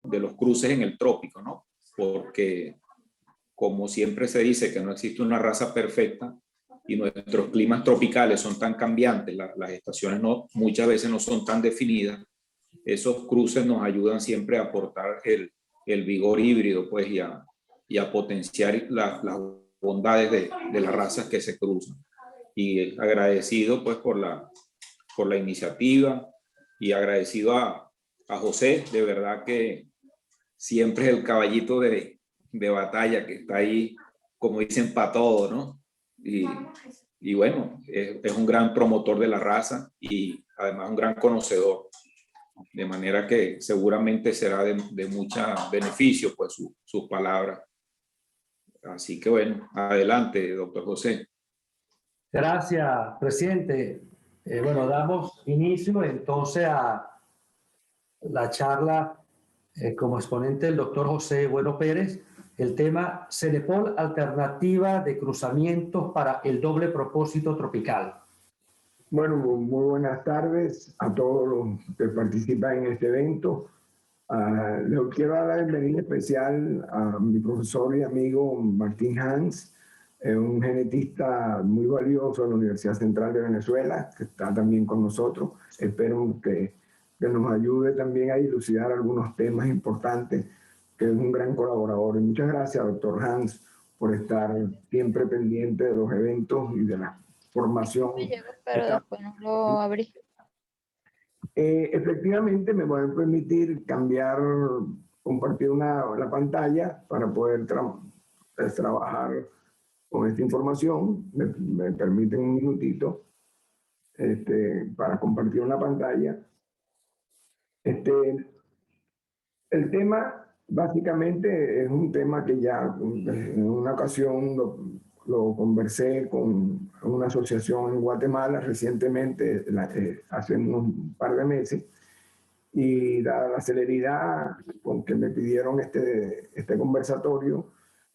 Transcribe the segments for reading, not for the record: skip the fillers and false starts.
de los cruces en el trópico, ¿no? Porque como siempre se dice que no existe una raza perfecta y nuestros climas tropicales son tan cambiantes, las estaciones muchas veces no son tan definidas, esos cruces nos ayudan siempre a aportar el vigor híbrido, pues, y a potenciar las bondades de las razas que se cruzan. Y agradecido, pues, por la iniciativa, y agradecido a José, de verdad que siempre es el caballito de batalla que está ahí, como dicen, para todo, ¿no? Y bueno, es un gran promotor de la raza y además un gran conocedor, de manera que seguramente será de mucho beneficio, pues, sus palabras. Así que bueno, adelante, doctor José. Gracias, presidente. Bueno, damos inicio entonces a la charla como exponente del doctor José Bueno Pérez, el tema Cenepol, alternativa de cruzamientos para el doble propósito tropical. Bueno, muy buenas tardes a todos los que participan en este evento. Les quiero dar la bienvenida especial a mi profesor y amigo Martín Hans, un genetista muy valioso de la Universidad Central de Venezuela, que está también con nosotros. Espero que nos ayude también a dilucidar algunos temas importantes, que es un gran colaborador. Y muchas gracias, doctor Hans, por estar siempre pendiente de los eventos y de la formación. Pero después no lo abrí. Efectivamente, me voy a permitir compartir la pantalla para poder trabajar con esta información. Me permiten un minutito para compartir una pantalla. El tema básicamente es un tema que ya en una ocasión lo conversé con una asociación en Guatemala recientemente, hace un par de meses, y dada la celeridad con que me pidieron este conversatorio,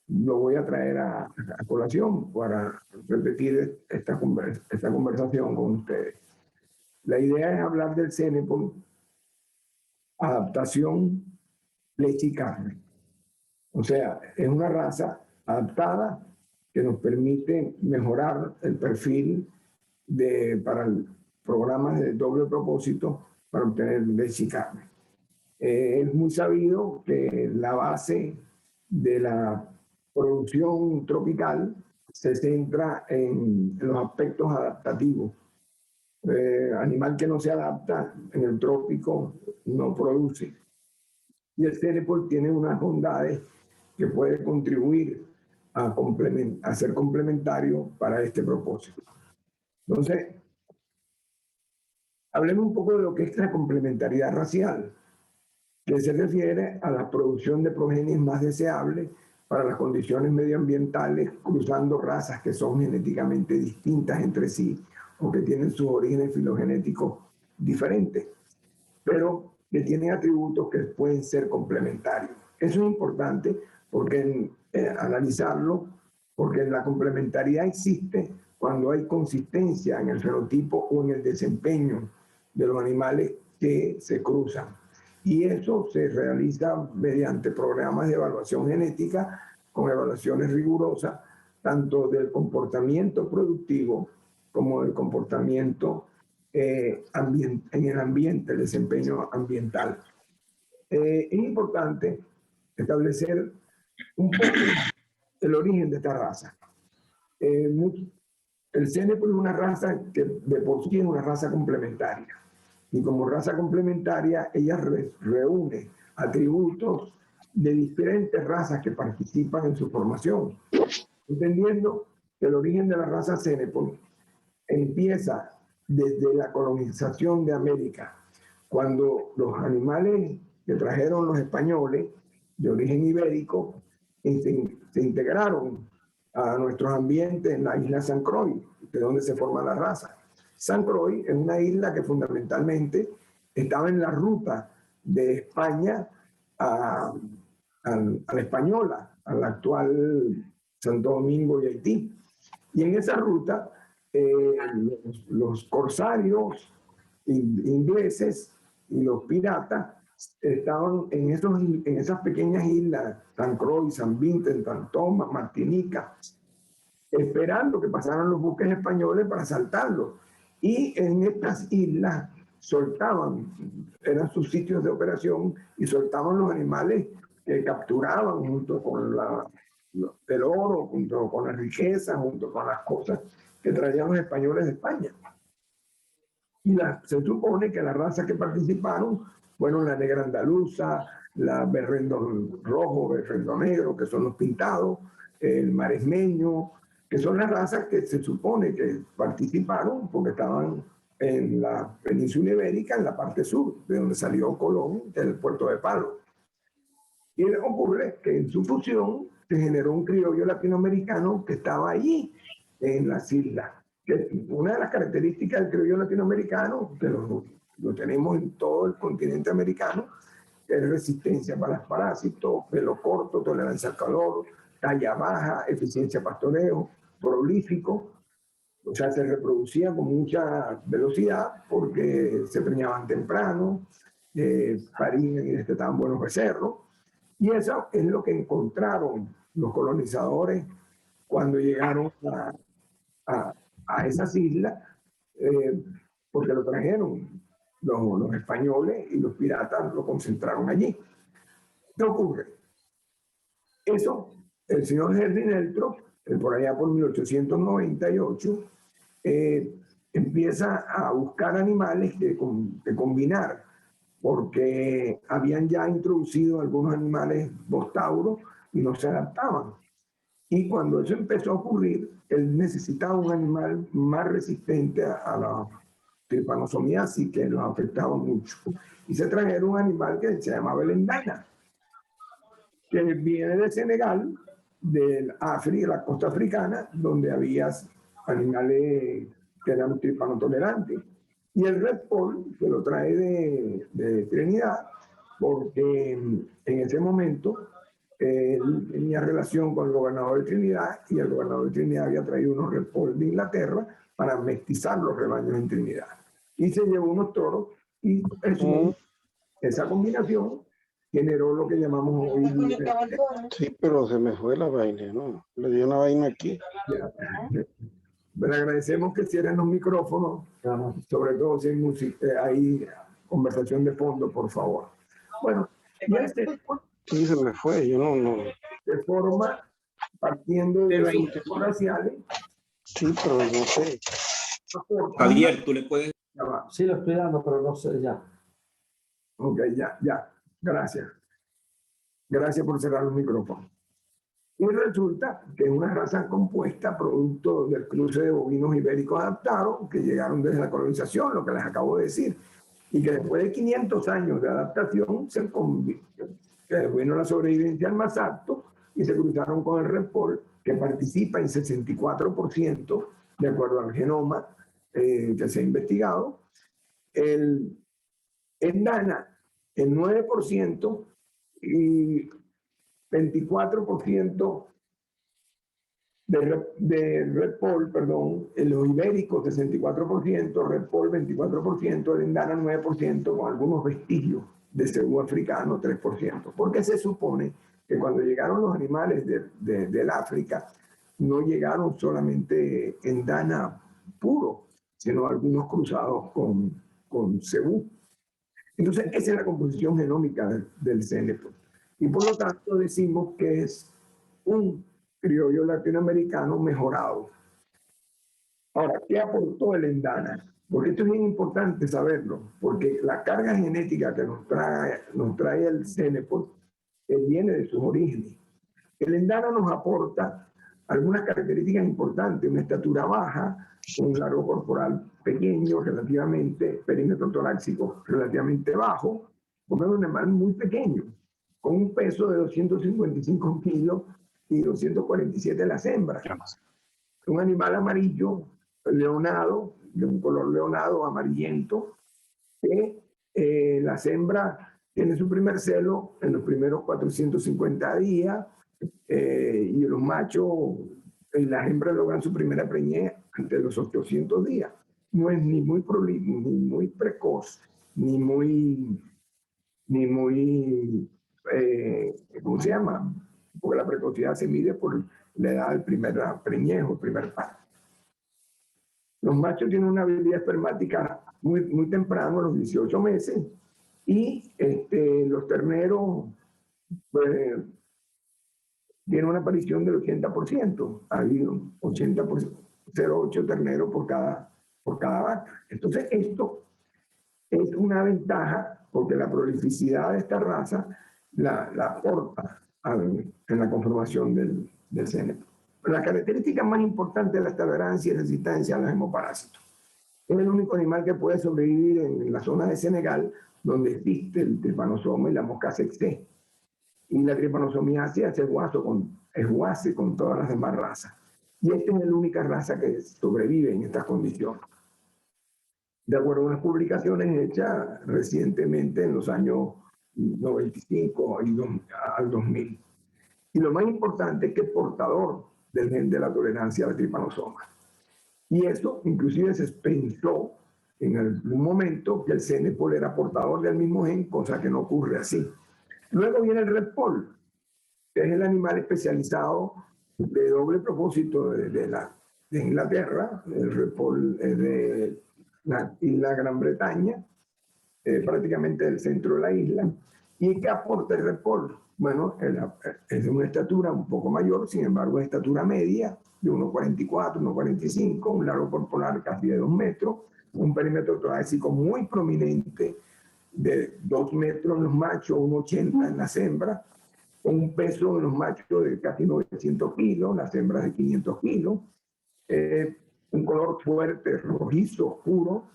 lo voy a traer a colación para repetir esta conversación con ustedes. La idea es hablar del Cenepol, adaptación, leche y carne. O sea, es una raza adaptada que nos permite mejorar el perfil para programas de doble propósito para obtener leche y carne. Es muy sabido que la base de la producción tropical se centra en los aspectos adaptativos. Animal que no se adapta en el trópico no produce. Y el Cenepol tiene unas bondades que puede contribuir a ser complementario para este propósito. Entonces, hablemos un poco de lo que es la complementariedad racial, que se refiere a la producción de progenies más deseables para las condiciones medioambientales, cruzando razas que son genéticamente distintas entre sí o que tienen sus orígenes filogenéticos diferentes, pero que tienen atributos que pueden ser complementarios. Eso es importante porque analizarlo, porque la complementariedad existe cuando hay consistencia en el fenotipo o en el desempeño de los animales que se cruzan. Y eso se realiza mediante programas de evaluación genética con evaluaciones rigurosas, tanto del comportamiento productivo como del comportamiento en el ambiente, el desempeño ambiental. Es importante establecer un poco el origen de esta raza. El Cenepol es una raza que de por sí es una raza complementaria. Y como raza complementaria, ella reúne atributos de diferentes razas que participan en su formación. Entendiendo que el origen de la raza Cenepol empieza desde la colonización de América, cuando los animales que trajeron los españoles de origen ibérico se integraron a nuestros ambientes en la isla San Croix, de donde se forma la raza. San Croix es una isla que fundamentalmente estaba en la ruta de España a la Española, a la actual Santo Domingo y Haití. Y en esa ruta, los corsarios ingleses y los piratas estaban en esas pequeñas islas, San Croix, San Vincent, San Tomás, Martinica, esperando que pasaran los buques españoles para asaltarlos. Y en estas islas soltaban, eran sus sitios de operación, y soltaban los animales que capturaban junto con el oro, junto con la riqueza, junto con las cosas que traían los españoles de España. Y se supone que las razas que participaron fueron la negra andaluza, la berrendo rojo, berrendo negro, que son los pintados, el maresmeño, que son las razas que se supone que participaron porque estaban en la península ibérica, en la parte sur, de donde salió Colón, del puerto de Palo. Y ocurre que en su fusión se generó un criollo latinoamericano que estaba allí, en las islas. Una de las características del criollo latinoamericano, que lo tenemos en todo el continente americano, es resistencia para los parásitos, pelo corto, tolerancia al calor, talla baja, eficiencia pastoreo, prolífico, o sea, se reproducían con mucha velocidad porque se preñaban temprano, parían y destetaban buenos becerros. Y eso es lo que encontraron los colonizadores cuando llegaron a esas islas, porque lo trajeron los españoles y los piratas lo concentraron allí. ¿Qué ocurre? Eso, el señor Henry Neltrop, por allá por 1898, empieza a buscar animales que combinar, porque habían ya introducido algunos animales bostauros y no se adaptaban. Y cuando eso empezó a ocurrir, él necesitaba un animal más resistente a la tripanosomiasis, que los afectaba mucho. Y se trajeron un animal que se llamaba el endana, que viene de Senegal, del África, la costa africana, donde había animales que eran tripanotolerantes. Y el Red Pole se lo trae de Trinidad, porque en ese momento él tenía relación con el gobernador de Trinidad, y el gobernador de Trinidad había traído unos Red Pole de Inglaterra para mestizar los rebaños en Trinidad. Y se llevó unos toros, y esa combinación generó lo que llamamos hoy... Sí, pero se me fue la vaina, ¿no? Le dio una vaina aquí. Le agradecemos que cierren los micrófonos, sobre todo si hay música, hay conversación de fondo, por favor. Bueno, y sí, se me fue, yo no. Se forma partiendo de los raciales. Sí, pero no sé. Javier, tú le puedes... Sí, lo estoy dando, pero no sé ya. Ok, ya. Gracias. Gracias por cerrar los micrófonos. Y resulta que es una raza compuesta producto del cruce de bovinos ibéricos adaptados que llegaron desde la colonización, lo que les acabo de decir, y que después de 500 años de adaptación vino la sobrevivencia al más apto y se cruzaron con el Red Pole, que participa en 64% de acuerdo al genoma que se ha investigado. El endana, el 9%, y 24% de Red Pole, perdón, los ibéricos 64%, Red Pole 24%, el endana 9%, con algunos vestigios de cebú africano 3%. Porque se supone que cuando llegaron los animales del África, no llegaron solamente endana puro, sino algunos cruzados con cebú. Entonces, esa es la composición genómica del CNP. Y por lo tanto decimos que es un criollo latinoamericano mejorado. Ahora, ¿qué aportó el endana? Porque esto es bien importante saberlo, porque la carga genética que nos trae el CNP viene de sus orígenes. El endana nos aporta algunas características importantes: una estatura baja, un largo corporal pequeño relativamente, perímetro torácico relativamente bajo, porque es un animal muy pequeño, con un peso de 255 kilos y 247 las hembras. Un animal amarillo, leonado, de un color leonado, amarillento, que las hembras tienen su primer celo en los primeros 450 días, y los machos, las hembras logran su primera preñez ante los 800 días. No es ni muy precoz, ni muy ni muy, ¿cómo se llama? Porque la precocidad se mide por la edad del primer preñejo, el primer par. Los machos tienen una habilidad espermática muy temprano, a los 18 meses, y los terneros pues, tienen una aparición del 80%. Hay un 80%, 0,8 terneros por cada vaca. Entonces, esto es una ventaja porque la prolificidad de esta raza la aporta en la conformación del CNP. La característica más importante de la tolerancia y resistencia a los hemoparásitos. Es el único animal que puede sobrevivir en la zona de Senegal donde existe el tripanosoma y la mosca tsetse. Y la tripanosomiasis es guase con todas las demás razas. Y esta es la única raza que sobrevive en estas condiciones. De acuerdo a unas publicaciones hechas recientemente en los años 95 al 2000. Y lo más importante es que es portador del gen de la tolerancia a la tripanosoma. Y eso inclusive se pensó en algún momento que el CNPOL era portador del mismo gen, cosa que no ocurre así. Luego viene el Redpol, que es el animal especializado de doble propósito de Inglaterra. El Redpol es de la isla Gran Bretaña, prácticamente del centro de la isla. ¿Y qué aporta el Redpol? Bueno, es de una estatura un poco mayor, sin embargo, es estatura media, de 1,44, 1,45, un largo corporal casi de 2 metros, un perímetro torácico muy prominente, de 2 metros en los machos, 1,80 en las hembras, con un peso en los machos de casi 900 kilos, las hembras de 500 kilos, un color fuerte, rojizo, oscuro,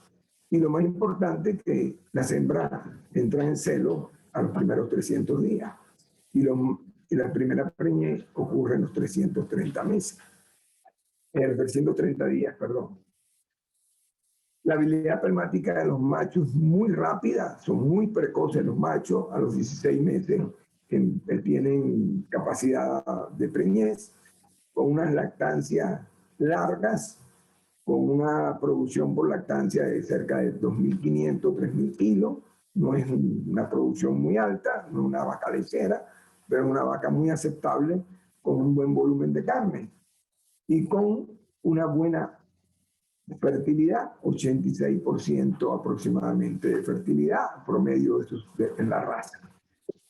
y lo más importante es que las hembras entran en celo a los primeros 300 días, y la primera preñez ocurre en los 330 meses, en los 330 días, perdón. La habilidad espermática de los machos es muy rápida, son muy precoces los machos, a los 16 meses tienen capacidad de preñez, con unas lactancias largas, con una producción por lactancia de cerca de 2.500, 3.000 kilos. No es una producción muy alta, no es una vaca lechera, pero es una vaca muy aceptable, con un buen volumen de carne y con una buena fertilidad, 86% aproximadamente de fertilidad promedio en la raza.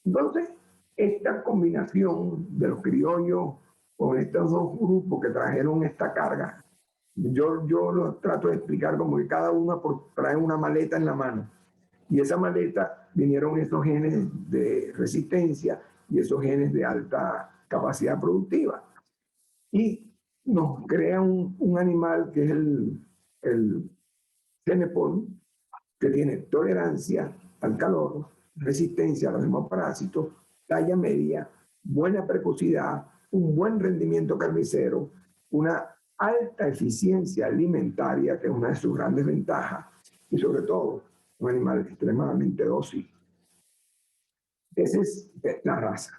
Entonces, esta combinación de los criollos con estos dos grupos que trajeron esta carga, yo lo trato de explicar como que cada uno trae una maleta en la mano. Y esa maleta vinieron esos genes de resistencia y esos genes de alta capacidad productiva. Y nos crea un animal que es el CNPOL, que tiene tolerancia al calor, resistencia a los hemoparásitos, talla media, buena precocidad, un buen rendimiento carnicero, una alta eficiencia alimentaria, que es una de sus grandes ventajas, y sobre todo un animal extremadamente dócil. Esa es la raza.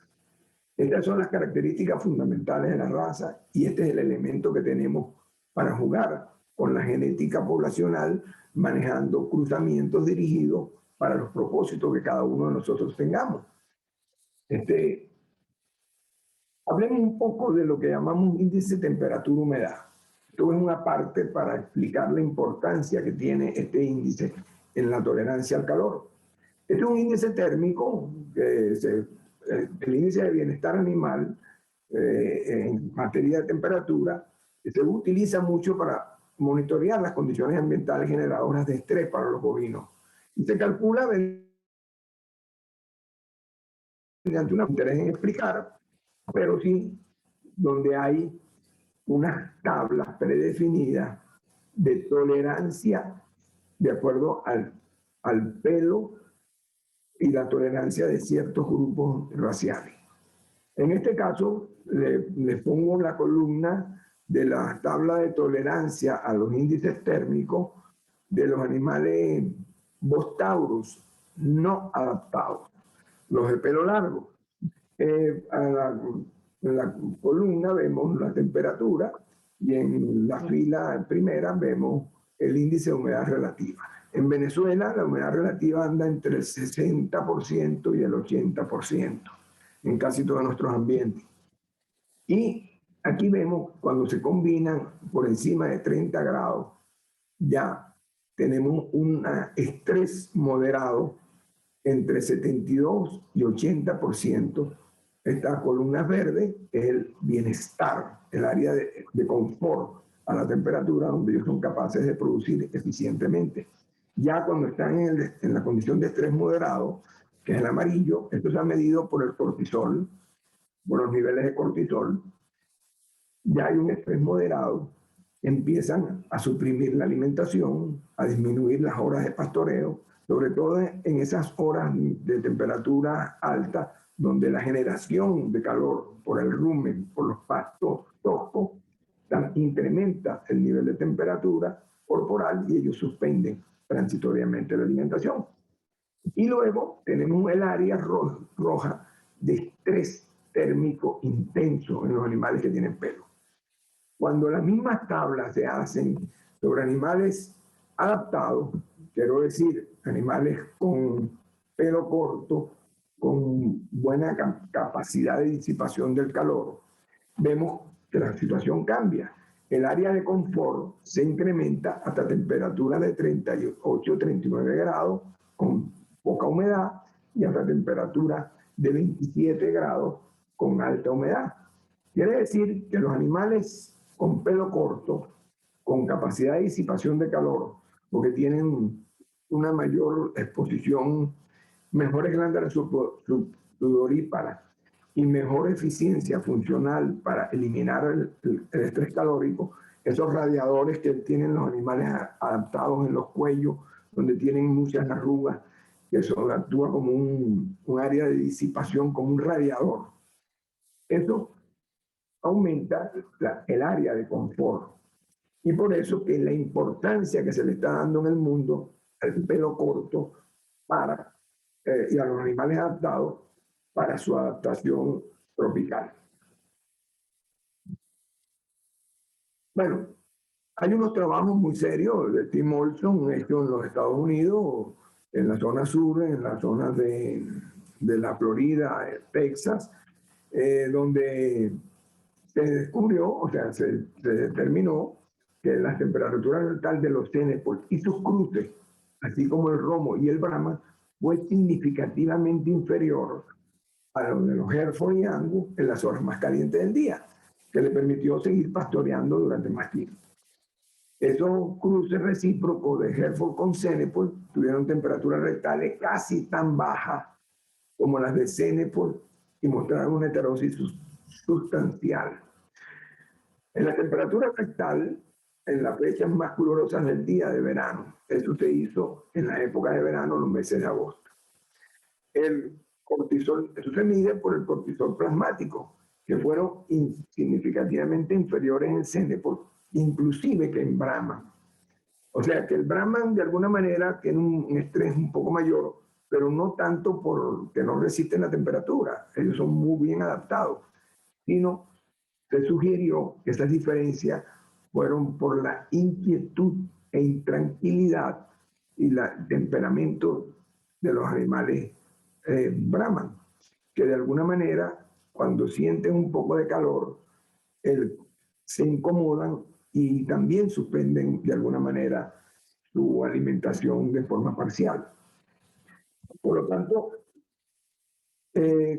Estas son las características fundamentales de la raza y este es el elemento que tenemos para jugar con la genética poblacional, manejando cruzamientos dirigidos para los propósitos que cada uno de nosotros tengamos. Hablemos un poco de lo que llamamos índice de temperatura-humedad. Esto es una parte para explicar la importancia que tiene este índice en la tolerancia al calor. Este es un índice térmico, el índice de bienestar animal en materia de temperatura, se utiliza mucho para monitorear las condiciones ambientales generadoras de estrés para los bovinos. Y se calcula mediante un interés en explicar, pero sí donde hay unas tablas predefinidas de tolerancia de acuerdo al pelo y la tolerancia de ciertos grupos raciales. En este caso, les pongo la columna de la tabla de tolerancia a los índices térmicos de los animales Bostaurus no adaptados, los de pelo largo. En la columna vemos la temperatura y en la fila primera vemos el índice de humedad relativa. En Venezuela, la humedad relativa anda entre el 60% y el 80% en casi todos nuestros ambientes. Y aquí vemos cuando se combinan por encima de 30 grados, ya tenemos un estrés moderado entre 72 y 80%. Esta columna verde es el bienestar, el área de confort a la temperatura donde ellos son capaces de producir eficientemente. Ya cuando están en la condición de estrés moderado, que es el amarillo, esto se ha medido por el cortisol, por los niveles de cortisol, ya hay un estrés moderado, empiezan a suprimir la alimentación, a disminuir las horas de pastoreo, sobre todo en esas horas de temperatura alta, donde la generación de calor por el rumen, por los pastos toscos, incrementa el nivel de temperatura corporal y ellos suspenden transitoriamente la alimentación. Y luego tenemos el área roja de estrés térmico intenso en los animales que tienen pelo. Cuando las mismas tablas se hacen sobre animales adaptados, quiero decir, animales con pelo corto, con buena capacidad de disipación del calor, vemos que la situación cambia. El área de confort se incrementa hasta temperaturas de 38, 39 grados con poca humedad y hasta temperaturas de 27 grados con alta humedad. Quiere decir que los animales con pelo corto, con capacidad de disipación de calor, porque tienen una mayor exposición, mejores glándulas sudoríparas y mejor eficiencia funcional para eliminar el estrés calórico, esos radiadores que tienen los animales adaptados en los cuellos, donde tienen muchas arrugas, que eso actúa como un área de disipación, como un radiador. Eso aumenta el área de confort. Y por eso que la importancia que se le está dando en el mundo al pelo corto y a los animales adaptados para su adaptación tropical. Bueno, hay unos trabajos muy serios de Tim Olson hechos en los Estados Unidos, en la zona sur, en la zona de la Florida, Texas, donde se descubrió, o sea, se determinó que la temperatura total de los Cenepols y sus cruces, así como el romo y el brahma, fue significativamente inferior a lo de los Hereford y Angus en las horas más calientes del día, que le permitió seguir pastoreando durante más tiempo. Esos cruces recíprocos de Hereford con Cenepol tuvieron temperaturas rectales casi tan bajas como las de Cenepol y mostraron una heterosis sustancial. En la temperatura rectal, en las fechas más calurosas del día de verano, eso se hizo en la época de verano, los meses de agosto. El cortisol, eso se mide por el cortisol plasmático, que fueron significativamente inferiores en Cenepol, inclusive que en Brahman. O sea que el Brahman de alguna manera tiene un estrés un poco mayor, pero no tanto porque no resisten la temperatura, ellos son muy bien adaptados, sino se sugirió que esas diferencias fueron por la inquietud e intranquilidad y el temperamento de los animales Brahman, que de alguna manera cuando sienten un poco de calor se incomodan y también suspenden de alguna manera su alimentación de forma parcial. Por lo tanto,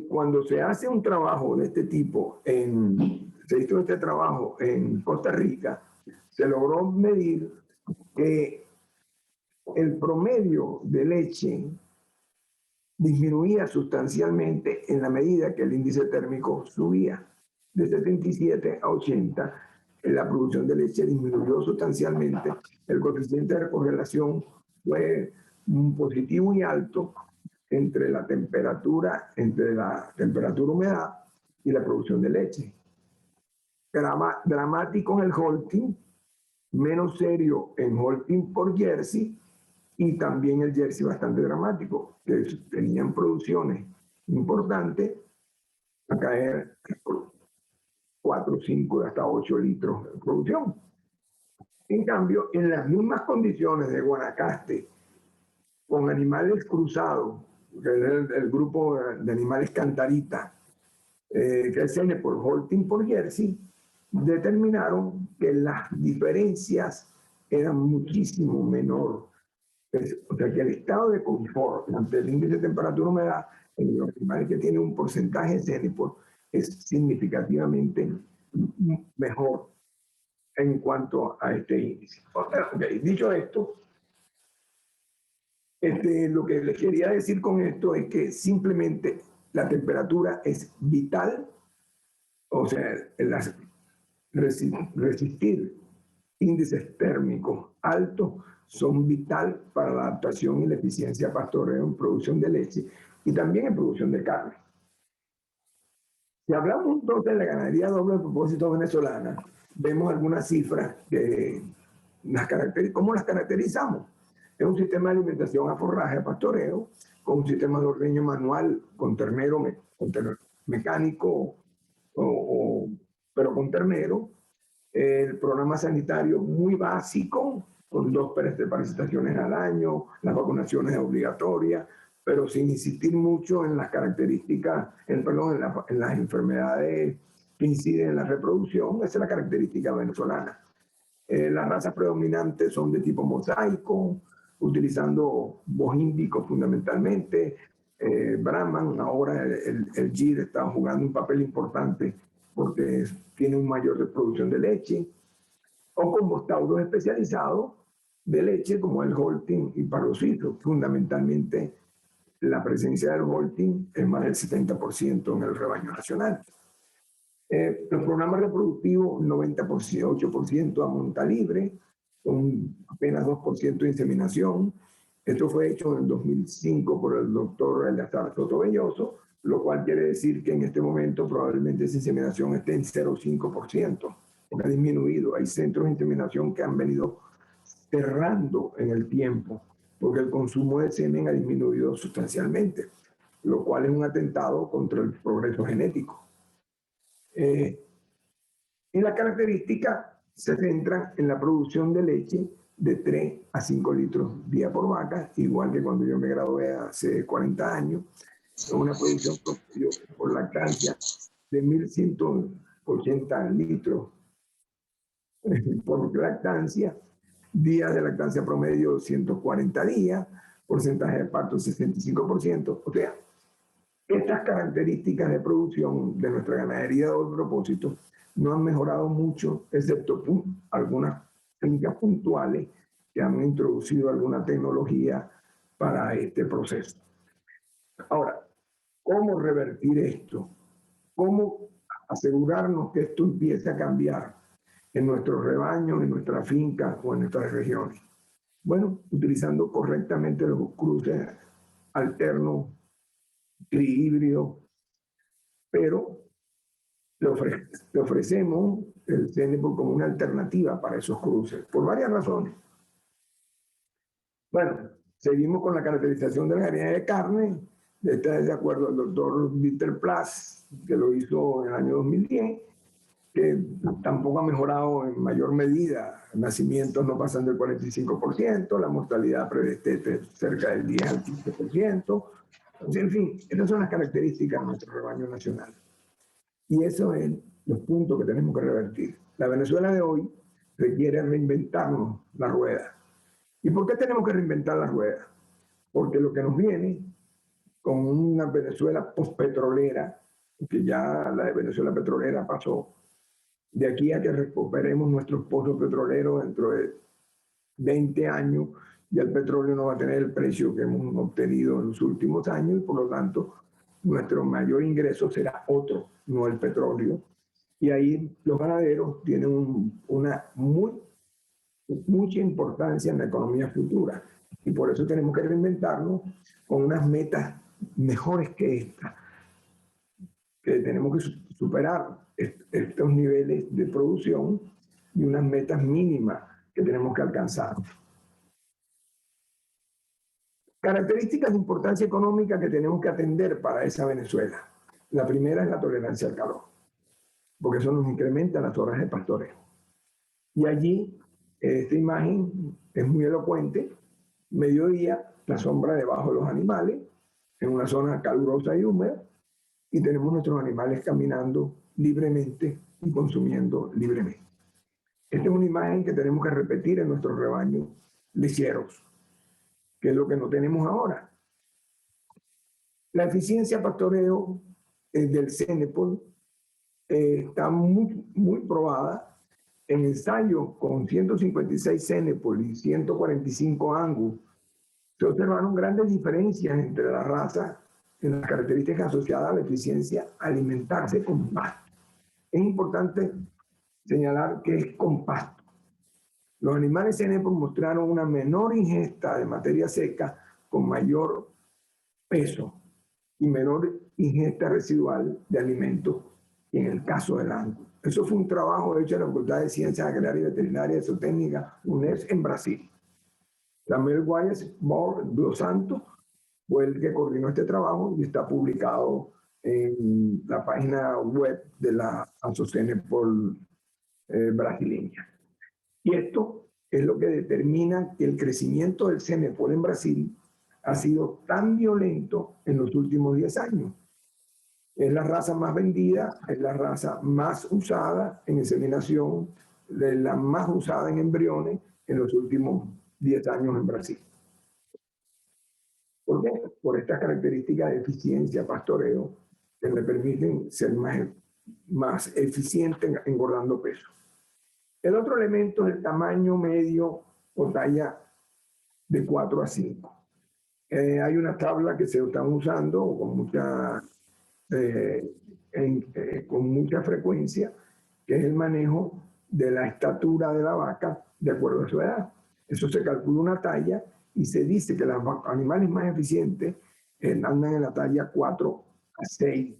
cuando se hace un trabajo de este tipo, se hizo este trabajo en Costa Rica, se logró medir que el promedio de leche disminuía sustancialmente en la medida que el índice térmico subía. De 77 a 80, la producción de leche disminuyó sustancialmente. El coeficiente de correlación fue positivo y alto entre la temperatura humedad y la producción de leche. Dramático en el Holstein, menos serio en Holstein por Jersey, y también el Jersey bastante dramático, que tenían producciones importantes a caer por 4, 5, hasta 8 litros de producción. En cambio, en las mismas condiciones de Guanacaste con animales cruzados, que es el grupo de animales cantarita, que es Cenepol, Holting por Jersey, determinaron que las diferencias eran muchísimo menor. O sea, que el estado de confort ante el índice de temperatura y humedad en los animales que tienen un porcentaje de Cenepol es significativamente mejor en cuanto a este índice. Okay, dicho esto, lo que les quería decir con esto es que simplemente la temperatura es vital, o sea, resistir índices térmicos altos son vital para la adaptación y la eficiencia de pastoreo en producción de leche y también en producción de carne. Si hablamos entonces de la ganadería doble propósito venezolana, vemos algunas cifras que ¿cómo las caracterizamos? Es un sistema de alimentación a forraje, a pastoreo, con un sistema de ordeño manual con ternero mecánico, pero con ternero. El programa sanitario muy básico, con 2 parasitaciones al año, las vacunaciones obligatorias, pero sin insistir mucho en las características, en las enfermedades que inciden en la reproducción. Esa es la característica venezolana. Las razas predominantes son de tipo mosaico, utilizando bojíndico fundamentalmente, Brahman. Ahora el GIR está jugando un papel importante porque tiene un mayor reproducción de leche, o con mostauros especializados de leche como el Holting y Parrocito. Fundamentalmente la presencia del Holting es más del 70% en el rebaño nacional. Los programas reproductivos, 98% a monta libre, con apenas 2% de inseminación. Esto fue hecho en el 2005 por el doctor Eleazar Soto Belloso, lo cual quiere decir que en este momento probablemente esa inseminación esté en 0,5%, porque ha disminuido. Hay centros de inseminación que han venido cerrando en el tiempo, porque el consumo de semen ha disminuido sustancialmente, lo cual es un atentado contra el progreso genético. Y las características se centran en la producción de leche de 3 a 5 litros día por vaca, igual que cuando yo me gradué hace 40 años. Una producción por lactancia de 1.180 litros por lactancia, días de lactancia promedio 140 días, porcentaje de parto 65%. O sea, estas características de producción de nuestra ganadería de doble propósito no han mejorado mucho, excepto algunas técnicas puntuales que han introducido alguna tecnología para este proceso. Ahora, ¿cómo revertir esto? ¿Cómo asegurarnos que esto empiece a cambiar en nuestros rebaños, en nuestras fincas o en nuestras regiones? Bueno, utilizando correctamente los cruces alternos, trihíbridos, pero le ofrecemos el Cenepol como una alternativa para esos cruces, por varias razones. Bueno, seguimos con la caracterización de la ganadería de carne. Esta es de acuerdo al doctor Dieter Plas, que lo hizo en el año 2010, que tampoco ha mejorado en mayor medida. Nacimientos no pasan del 45%, la mortalidad predestete cerca del 10 al 15%. En fin, estas son las características de nuestro rebaño nacional. Y eso es los puntos que tenemos que revertir. La Venezuela de hoy requiere reinventarnos la rueda. ¿Y por qué tenemos que reinventar la rueda? Porque lo que nos viene con una Venezuela postpetrolera, que ya la de Venezuela petrolera pasó, de aquí a que recuperemos nuestros pozos petroleros dentro de 20 años, ya el petróleo no va a tener el precio que hemos obtenido en los últimos años y por lo tanto nuestro mayor ingreso será otro, no el petróleo. Y ahí los ganaderos tienen mucha importancia en la economía futura. Y por eso tenemos que reinventarnos con unas metas mejores que esta, que tenemos que superar estos niveles de producción y unas metas mínimas que tenemos que alcanzar. Características de importancia económica que tenemos que atender para esa Venezuela. La primera es la tolerancia al calor, porque eso nos incrementa las horas de pastoreo. Y allí, esta imagen es muy elocuente. Mediodía, la sombra debajo de los animales, en una zona calurosa y húmeda, y tenemos nuestros animales caminando libremente y consumiendo libremente. Esta es una imagen que tenemos que repetir en nuestros rebaños lecheros, que es lo que no tenemos ahora. La eficiencia pastoreo del CENEPOL está muy probada en ensayos con 156 CENEPOL y 145 Angus. Se observaron grandes diferencias entre las razas en las características asociadas a la eficiencia alimentarse con pasto. Es importante señalar que es con pasto. Los animales CENEPOL mostraron una menor ingesta de materia seca con mayor peso y menor ingesta residual de alimentos que en el caso del Angus. Eso fue un trabajo hecho en la Facultad de Ciencias Agrarias y Veterinarias de Zootecnia, UNES, en Brasil. Samuel Guayas dos Santos fue el que coordinó este trabajo y está publicado en la página web de la Zootecnia brasileña. Y esto es lo que determina que el crecimiento del CENEPOL en Brasil ha sido tan violento en los últimos 10 años. Es la raza más vendida, es la raza más usada en inseminación, es la más usada en embriones en los últimos 10 años en Brasil. ¿Por qué? Por estas características de eficiencia, pastoreo, que le permiten ser más eficiente engordando peso. El otro elemento es el tamaño medio o talla de 4 a 5. Hay una tabla que se están usando con mucha frecuencia, que es el manejo de la estatura de la vaca de acuerdo a su edad. Eso se calcula una talla y se dice que los animales más eficientes andan en la talla 4 a 6,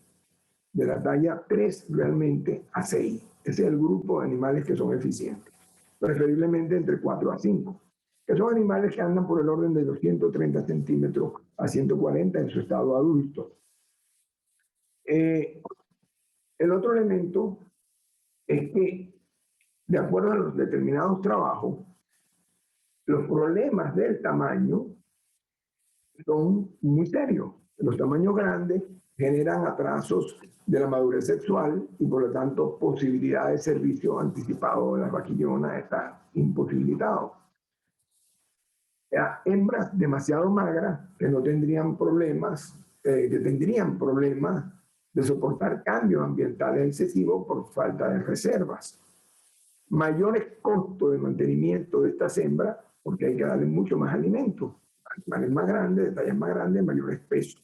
de la talla 3 realmente a 6. Ese es el grupo de animales que son eficientes, preferiblemente entre 4 a 5, que son animales que andan por el orden de los 130 centímetros a 140 en su estado adulto. El otro elemento es que, de acuerdo a los determinados trabajos, los problemas del tamaño son muy serios. Los tamaños grandes generan atrasos de la madurez sexual y, por lo tanto, posibilidad de servicio anticipado de las vaquillonas está imposibilitado. Hembras demasiado magras que no tendrían problemas, de soportar cambios ambientales excesivos por falta de reservas. Mayores costos de mantenimiento de estas hembras, porque hay que darle mucho más alimento. Animales más grandes, de tallas más grandes, mayores pesos.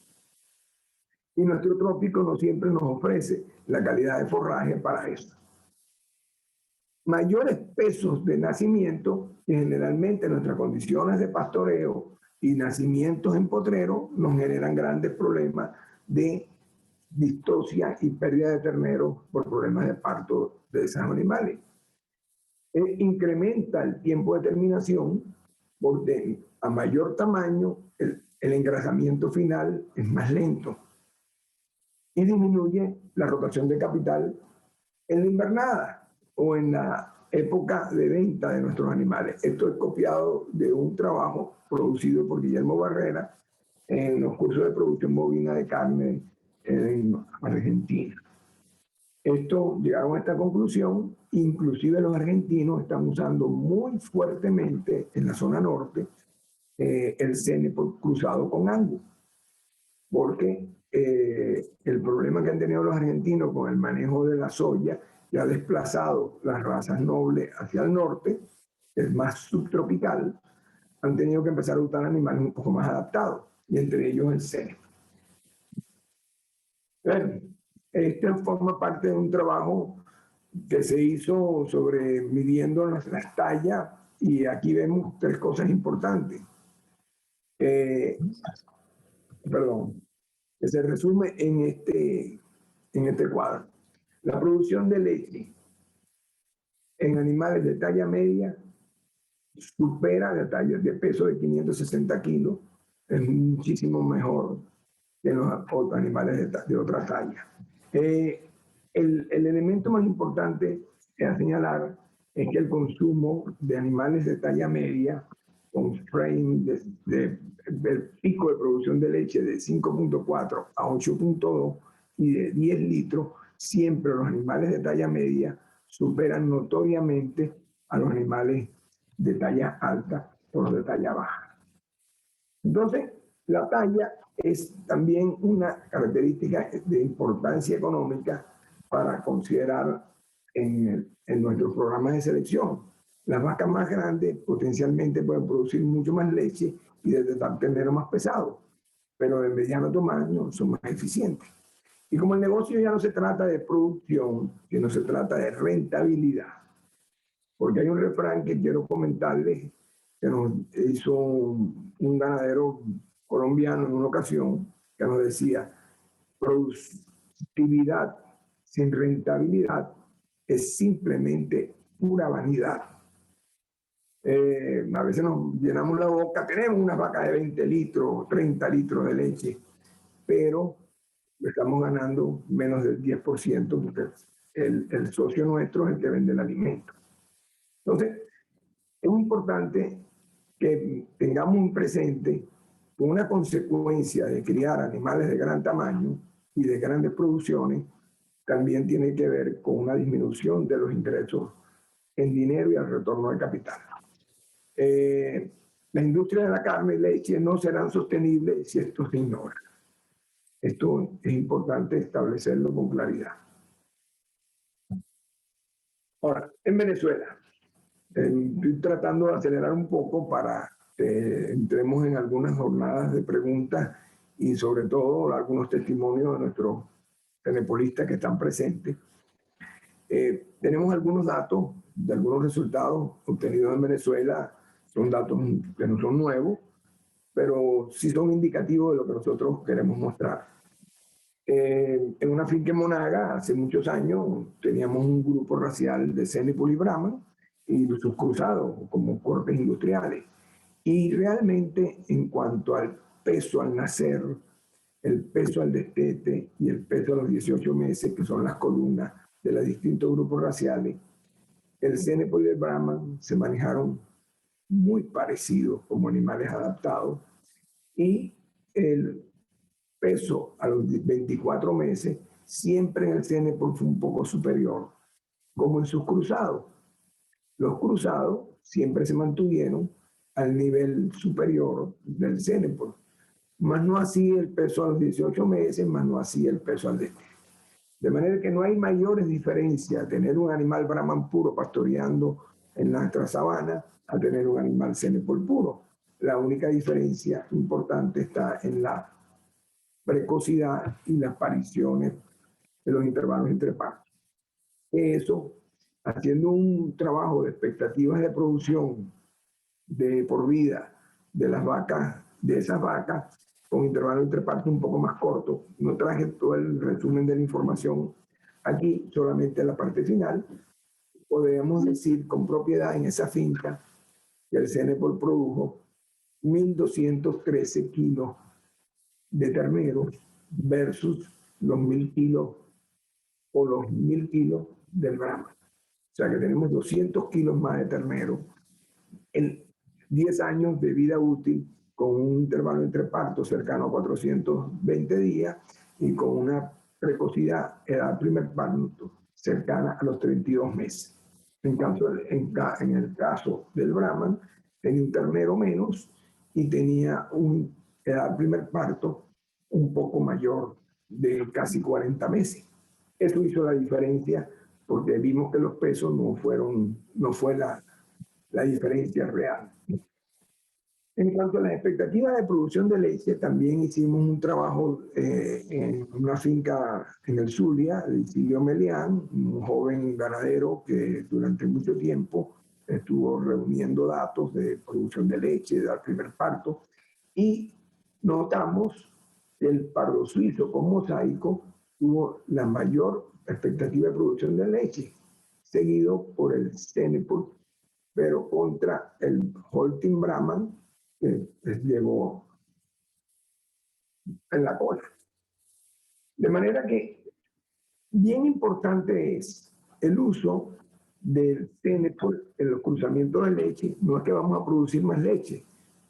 Y nuestro trópico no siempre nos ofrece la calidad de forraje para eso. Mayores pesos de nacimiento, que generalmente nuestras condiciones de pastoreo y nacimientos en potrero nos generan grandes problemas de distosia y pérdida de ternero por problemas de parto de esos animales. Incrementa el tiempo de terminación porque a mayor tamaño el engrasamiento final es más lento y disminuye la rotación de capital en la invernada o en la época de venta de nuestros animales. Esto es copiado de un trabajo producido por Guillermo Barrera en los cursos de producción bovina de carne en Argentina. Llegaron a esta conclusión, inclusive los argentinos están usando muy fuertemente en la zona norte el CENEPOL cruzado con Angus, porque el problema que han tenido los argentinos con el manejo de la soya que ha desplazado las razas nobles hacia el norte, es más subtropical, han tenido que empezar a usar animales un poco más adaptados, y entre ellos el CENEPOL. Bueno, este forma parte de un trabajo que se hizo sobre midiendo las tallas, y aquí vemos 3 cosas importantes. Que se resume en este cuadro. La producción de leche en animales de talla media supera la talla de peso de 560 kilos, es muchísimo mejor que los otros animales de otra talla. El elemento más importante a señalar es que el consumo de animales de talla media con frame del pico de producción de leche de 5.4 a 8.2 y de 10 litros, siempre los animales de talla media superan notoriamente a los animales de talla alta o los de talla baja. Entonces, la talla es también una característica de importancia económica para considerar en nuestros programas de selección. Las vacas más grandes potencialmente pueden producir mucho más leche y desde ternero más pesado, pero de mediano tamaño son más eficientes. Y como el negocio ya no se trata de producción, sino se trata de rentabilidad, porque hay un refrán que quiero comentarles que nos hizo un ganadero colombiano en una ocasión, que nos decía: productividad sin rentabilidad es simplemente pura vanidad. A veces nos llenamos la boca, tenemos una vaca de 20 litros, 30 litros de leche, pero estamos ganando menos del 10% porque el socio nuestro es el que vende el alimento. Entonces, es muy importante que tengamos un presente que una consecuencia de criar animales de gran tamaño y de grandes producciones también tiene que ver con una disminución de los ingresos en dinero y el retorno de capital. La industria de la carne y leche no serán sostenibles si esto se ignora. Esto es importante establecerlo con claridad. Ahora, en Venezuela, estoy tratando de acelerar un poco para que entremos en algunas jornadas de preguntas y sobre todo algunos testimonios de nuestros tenepolistas que están presentes. Tenemos algunos datos de algunos resultados obtenidos en Venezuela. Son datos que no son nuevos, pero sí son indicativos de lo que nosotros queremos mostrar. En una finca en Monaga, hace muchos años, teníamos un grupo racial de Cenepool y Brahman y sus cruzados como cortes industriales. Y realmente, en cuanto al peso al nacer, el peso al destete y el peso a los 18 meses, que son las columnas de los distintos grupos raciales, el Cenepool y el Brahman se manejaron muy parecidos como animales adaptados, y el peso a los 24 meses siempre en el Cenepool fue un poco superior, como en sus cruzados. Los cruzados siempre se mantuvieron al nivel superior del Cenepool, más no así el peso a los 18 meses, más no así el peso al destete. De manera que no hay mayores diferencias tener un animal Brahman puro pastoreando en nuestra sabana a tener un animal Cenepool puro. La única diferencia importante está en la precocidad y las apariciones de los intervalos entre partos. Eso, haciendo un trabajo de expectativas de producción de por vida de las vacas, de esas vacas, con intervalos entre partos un poco más cortos. No traje todo el resumen de la información aquí, solamente la parte final. Podemos decir con propiedad en esa finca que el Cenepool produjo 1.213 kilos de terneros versus los 1.000 kilos o los 1.000 kilos del Brahman. O sea que tenemos 200 kilos más de ternero en 10 años de vida útil, con un intervalo entre partos cercano a 420 días y con una precocidad, edad primer parto, cercana a los 32 meses. En el caso del Brahman, tenía un ternero menos y tenía una edad primer parto un poco mayor, de casi 40 meses. Eso hizo la diferencia, porque vimos que los pesos no fue la diferencia real. En cuanto a las expectativas de producción de leche, también hicimos un trabajo en una finca en el Zulia, de Silvio Melián, un joven ganadero que durante mucho tiempo estuvo reuniendo datos de producción de leche, del primer parto, y notamos que el pardo suizo con mosaico tuvo la mayor expectativa de producción de leche, seguido por el Cenepool, pero contra el Holstein Brahman, que llegó en la cola. De manera que bien importante es el uso del Cenepool en los cruzamientos de leche. No es que vamos a producir más leche,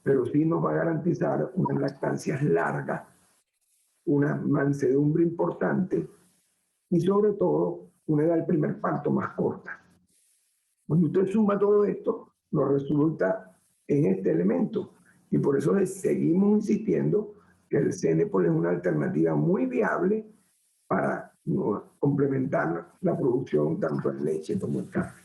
pero sí nos va a garantizar unas lactancias largas, una mansedumbre importante y sobre todo una edad del primer parto más corta. Cuando usted suma todo esto, nos resulta en este elemento y por eso seguimos insistiendo que el Cenepol es una alternativa muy viable para complementar la producción tanto en leche como en carne.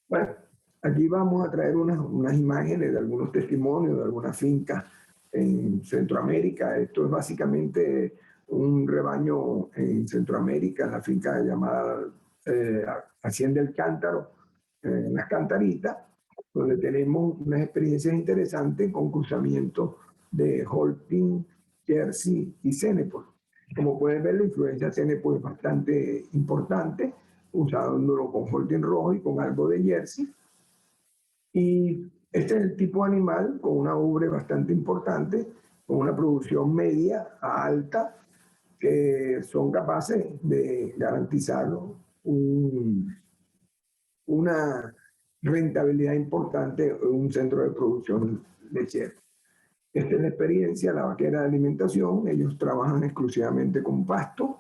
Bueno, aquí vamos a traer unas imágenes de algunos testimonios de algunas fincas en Centroamérica. Esto es básicamente un rebaño en Centroamérica, en la finca llamada Hacienda El Cántaro, en Las Cantaritas, donde tenemos unas experiencias interesantes con cruzamientos de Holstein, Jersey y Cenepol. Como pueden ver, la influencia Cenepol es bastante importante, usándolo con Holstein rojo y con algo de Jersey. Y este es el tipo de animal con una ubre bastante importante, con una producción media a alta, que son capaces de garantizar una rentabilidad importante en un centro de producción lechera. Esta es la experiencia, la vaquera de alimentación. Ellos trabajan exclusivamente con pasto.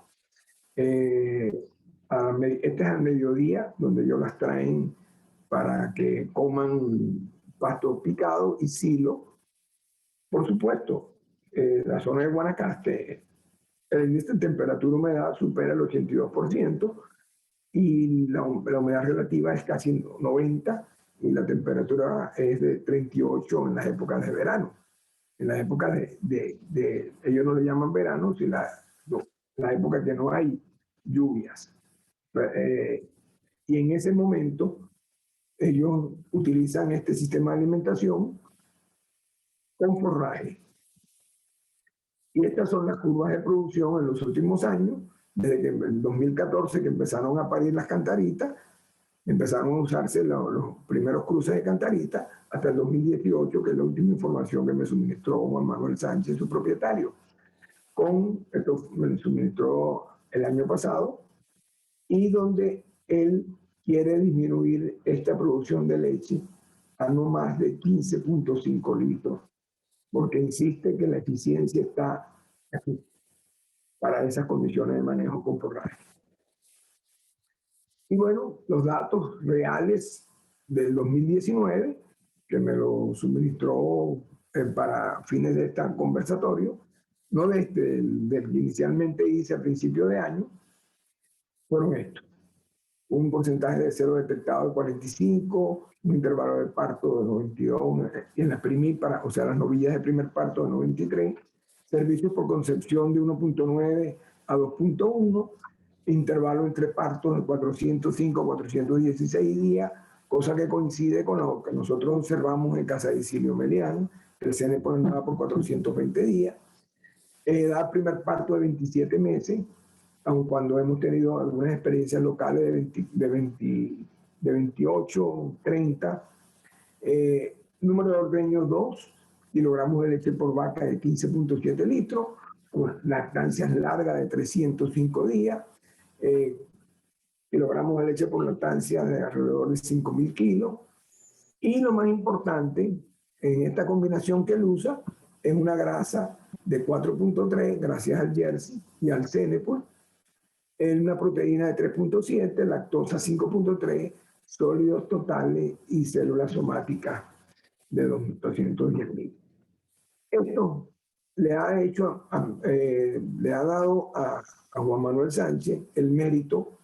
Este es al mediodía, donde ellos las traen para que coman pasto picado y silo. Por supuesto, la zona de Guanacaste, el índice de temperatura humedad supera el 82% y la humedad relativa es casi 90% y la temperatura es de 38 en las épocas de verano. En las épocas ellos no le llaman verano, sino la época que no hay lluvias. Y en ese momento ellos utilizan este sistema de alimentación con forraje. Y estas son las curvas de producción en los últimos años, desde que en 2014 que empezaron a parir las cantaritas, empezaron a usarse los primeros cruces de cantaritas, hasta el 2018, que es la última información que me suministró Juan Manuel Sánchez, su propietario. Esto me suministró el año pasado, y donde él quiere disminuir esta producción de leche a no más de 15.5 litros, porque insiste que la eficiencia está aquí para esas condiciones de manejo con forraje. Y bueno, los datos reales del 2019, que me lo suministró para fines de este conversatorio, no del que inicialmente hice a principio de año, fueron estos. Un porcentaje de cero detectado de 45, un intervalo de parto de 92, y en las primíparas, o sea, las novillas de primer parto de 93, servicios por concepción de 1.9 a 2.1, intervalo entre partos de 405 a 416 días, cosa que coincide con lo que nosotros observamos en Casa de Silvio Melián, el Cenepol andaba por 420 días, edad primer parto de 27 meses, aun cuando hemos tenido algunas experiencias locales de 28, 30, número de ordeños 2, kilogramos de leche por vaca de 15.7 litros, lactancias largas de 305 días, kilogramos de leche por lactancia de alrededor de 5.000 kilos. Y lo más importante, en esta combinación que él usa, es una grasa de 4.3, gracias al Jersey y al Cenepol, una proteína de 3.7, lactosa 5.3, sólidos totales y células somáticas de 210.000. Esto le ha dado a Juan Manuel Sánchez el mérito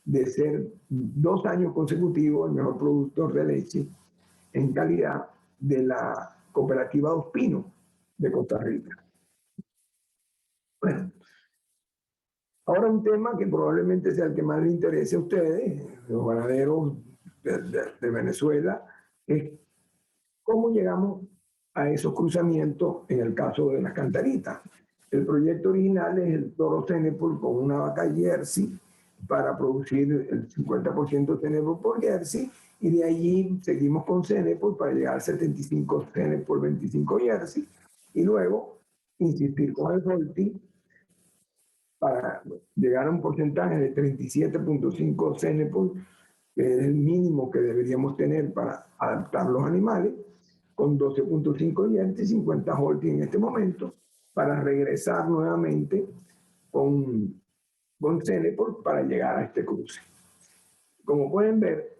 de ser 2 años consecutivos el mejor productor de leche en calidad de la cooperativa Dos Pinos de Costa Rica. Bueno, ahora un tema que probablemente sea el que más le interese a ustedes, los ganaderos de Venezuela, es cómo llegamos a esos cruzamientos en el caso de las cantaritas. El proyecto original es el toro Cenepol con una vaca Jersey para producir el 50% Cenepol por Jersey, y de allí seguimos con Cenepol para llegar al 75 Cenepol, 25 Jersey, y luego insistir con el Holstein para llegar a un porcentaje de 37.5 Cenepol, que es el mínimo que deberíamos tener para adaptar los animales, con 12.5 dientes y 50 Holting en este momento, para regresar nuevamente con Cenepol para llegar a este cruce. Como pueden ver,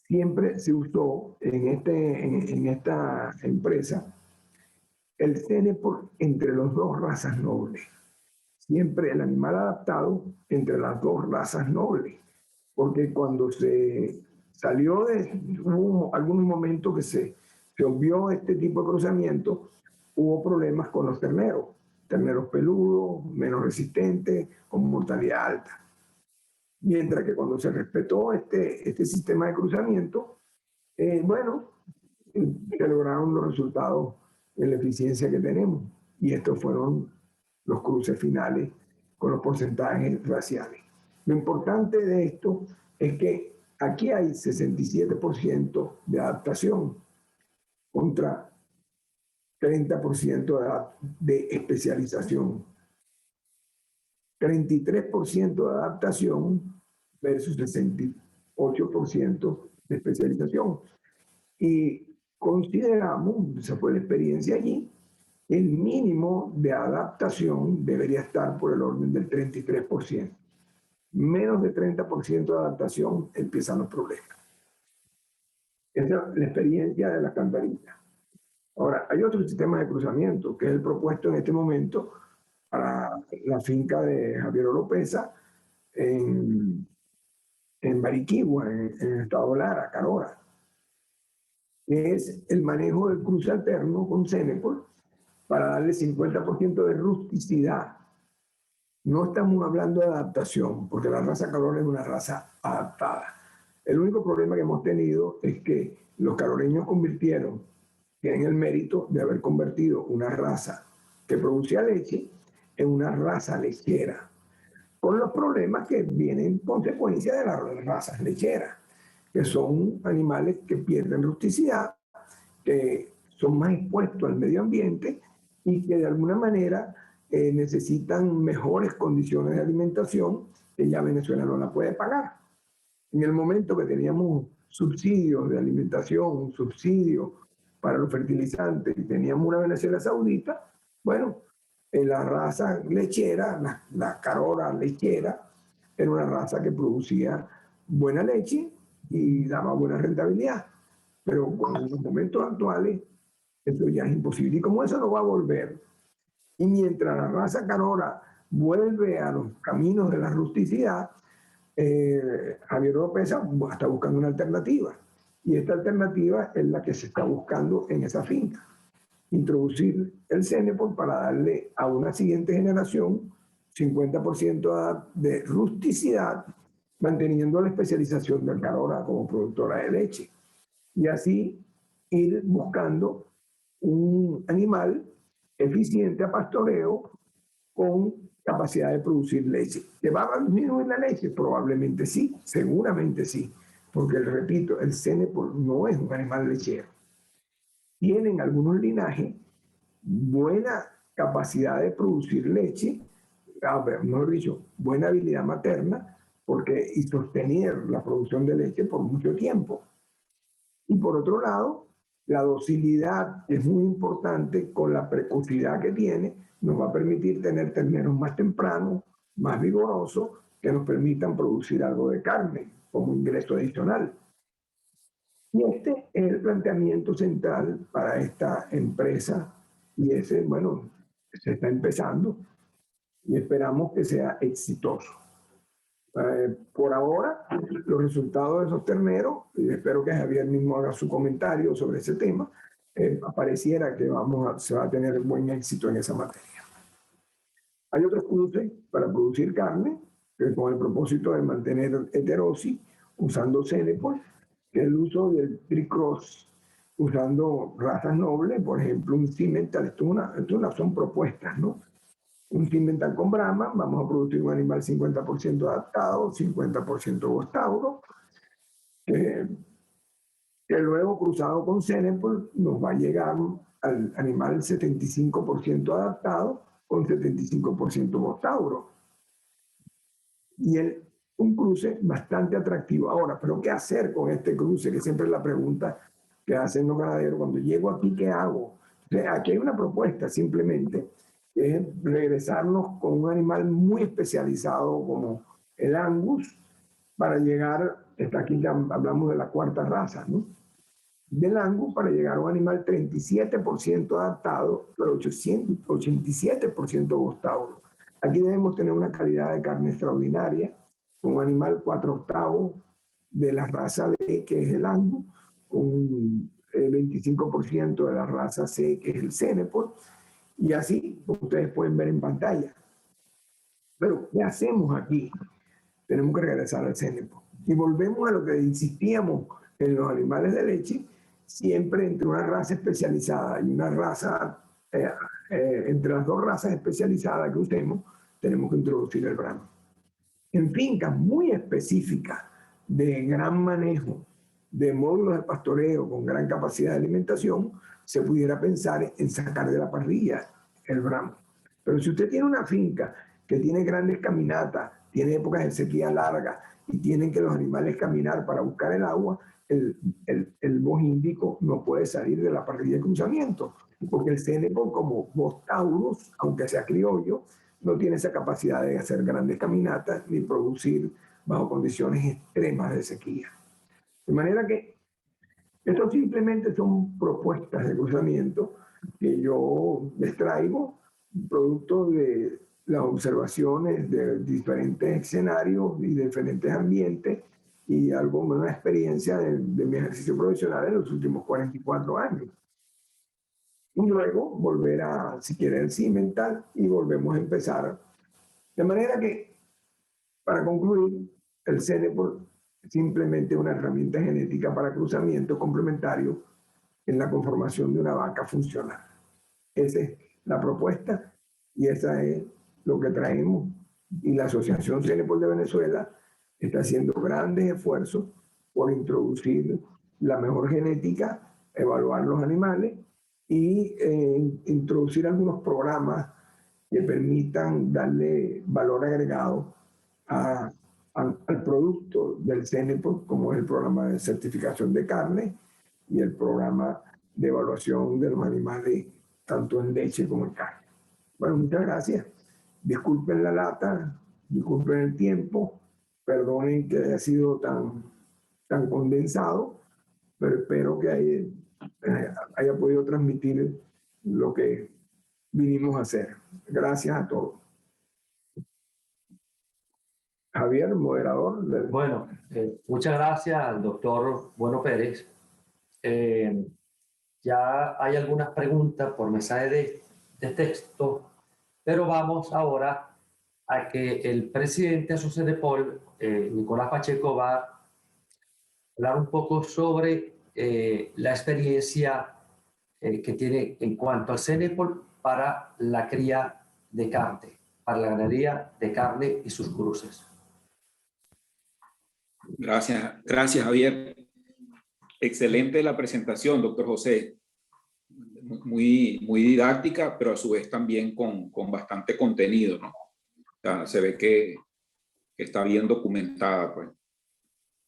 siempre se usó en esta empresa el Cenepol entre las dos razas nobles. Siempre el animal adaptado entre las dos razas nobles. Porque cuando se salió hubo algunos momentos que se obvió este tipo de cruzamiento, hubo problemas con los terneros peludos, menos resistentes, con mortalidad alta. Mientras que cuando se respetó este sistema de cruzamiento, se lograron los resultados en la eficiencia que tenemos. Y estos fueron los cruces finales con los porcentajes raciales. Lo importante de esto es que aquí hay 67% de adaptación contra 30% de especialización. 33% de adaptación versus 68% de especialización. Y consideramos, esa fue la experiencia allí, el mínimo de adaptación debería estar por el orden del 33%. Menos de 30% de adaptación empiezan los problemas. Esa es la experiencia de la cantarita. Ahora, hay otro sistema de cruzamiento, que es el propuesto en este momento para la finca de Javier Oropesa en Mariquigua, en el estado Lara, Carora. Es el manejo del cruce alterno con Cenepol para darle 50% de rusticidad. No estamos hablando de adaptación, porque la raza Carora es una raza adaptada. El único problema que hemos tenido es que los caroreños tienen el mérito de haber convertido una raza que producía leche en una raza lechera, con los problemas que vienen en consecuencia de las razas lecheras, que son animales que pierden rusticidad, que son más expuestos al medio ambiente y que de alguna manera necesitan mejores condiciones de alimentación que ya Venezuela no la puede pagar. En el momento que teníamos subsidios de alimentación, subsidios para los fertilizantes y teníamos una Venezuela saudita, bueno, la raza lechera, la Carora lechera, era una raza que producía buena leche y daba buena rentabilidad. Pero en los momentos actuales eso ya es imposible. Y como eso no va a volver, y mientras la raza Carora vuelve a los caminos de la rusticidad, Javier Oropesa está buscando una alternativa. Y esta alternativa es la que se está buscando en esa finca. Introducir el Cenepol para darle a una siguiente generación 50% de rusticidad, manteniendo la especialización del Carora como productora de leche. Y así ir buscando un animal eficiente a pastoreo con capacidad de producir leche. ¿Que va a disminuir la leche? Probablemente sí, seguramente sí, porque, repito, el Cenepol no es un animal lechero. Tienen algunos linajes buena capacidad de producir leche, mejor dicho, buena habilidad materna, y sostener la producción de leche por mucho tiempo. Y por otro lado, la docilidad es muy importante, con la precocidad que tiene, nos va a permitir tener terneros más tempranos, más vigorosos, que nos permitan producir algo de carne como ingreso adicional. Y este es el planteamiento central para esta empresa, y ese, bueno, se está empezando y esperamos que sea exitoso. Por ahora, los resultados de esos terneros, y espero que Javier mismo haga su comentario sobre ese tema, pareciera que se va a tener buen éxito en esa materia. Hay otros cruces para producir carne, con el propósito de mantener heterosis, usando Cenepol, que es el uso del tricross, usando razas nobles, por ejemplo, un Simmental. Estas son propuestas, ¿no? Un Simmental con Brahma, vamos a producir un animal 50% adaptado, 50% Bostauro, que luego cruzado con Cenepol nos va a llegar al animal 75% adaptado con 75% Bostauro. Y un cruce bastante atractivo. Ahora, ¿pero qué hacer con este cruce? Que siempre es la pregunta que hacen los ganaderos. Cuando llego aquí, ¿qué hago? Entonces, aquí hay una propuesta simplemente, que es regresarnos con un animal muy especializado como el Angus, para llegar, aquí ya hablamos de la cuarta raza, ¿no? Del Angus, para llegar a un animal 37% adaptado, pero 87% Bostauro. Aquí debemos tener una calidad de carne extraordinaria, con un animal 4/8 de la raza B, que es el Angus, con el 25% de la raza C, que es el Cenepol, y así, como ustedes pueden ver en pantalla. Pero, ¿qué hacemos aquí? Tenemos que regresar al Cenepol. Y volvemos a lo que insistíamos en los animales de leche, siempre entre una raza especializada y una raza, entre las dos razas especializadas que usemos, tenemos que introducir el brahman. En fincas muy específicas de gran manejo, de módulos de pastoreo con gran capacidad de alimentación, se pudiera pensar en sacar de la parrilla el brahman. Pero si usted tiene una finca que tiene grandes caminatas, tiene épocas de sequía larga y tienen que los animales caminar para buscar el agua, el boj índico no puede salir de la parrilla de cruzamiento, porque el Cenepol, como Bostaurus, aunque sea criollo, no tiene esa capacidad de hacer grandes caminatas ni producir bajo condiciones extremas de sequía. De manera que esto simplemente son propuestas de cruzamiento que yo les traigo, producto de las observaciones de diferentes escenarios y de diferentes ambientes y algo, una experiencia de mi ejercicio profesional en los últimos 44 años. Y luego volver a, si quiere, el cimental y volvemos a empezar. De manera que, para concluir, el Cenepol es simplemente una herramienta genética para cruzamiento complementario en la conformación de una vaca funcional. Esa es la propuesta y esa es lo que traemos. Y la Asociación Cenepol de Venezuela está haciendo grandes esfuerzos por introducir la mejor genética, evaluar los animales y introducir algunos programas que permitan darle valor agregado al producto del Cenepol, como es el programa de certificación de carne y el programa de evaluación de los animales, tanto en leche como en carne. Bueno, muchas gracias. Disculpen la lata, disculpen el tiempo, perdonen que haya sido tan condensado, pero espero que haya podido transmitir lo que vinimos a hacer. Gracias a todos. Javier, moderador. Bueno, muchas gracias al doctor Bueno Pérez. Ya hay algunas preguntas por mensaje de texto, pero vamos ahora a que el presidente de Cenepol, Nicolás Pacheco, va a hablar un poco sobre la experiencia que tiene en cuanto al Cenepol para la cría de carne, para la ganadería de carne y sus cruces. Gracias Javier. Excelente la presentación, doctor José. Muy didáctica, pero a su vez también con bastante contenido, ¿no? O sea, se ve que está bien documentada, pues.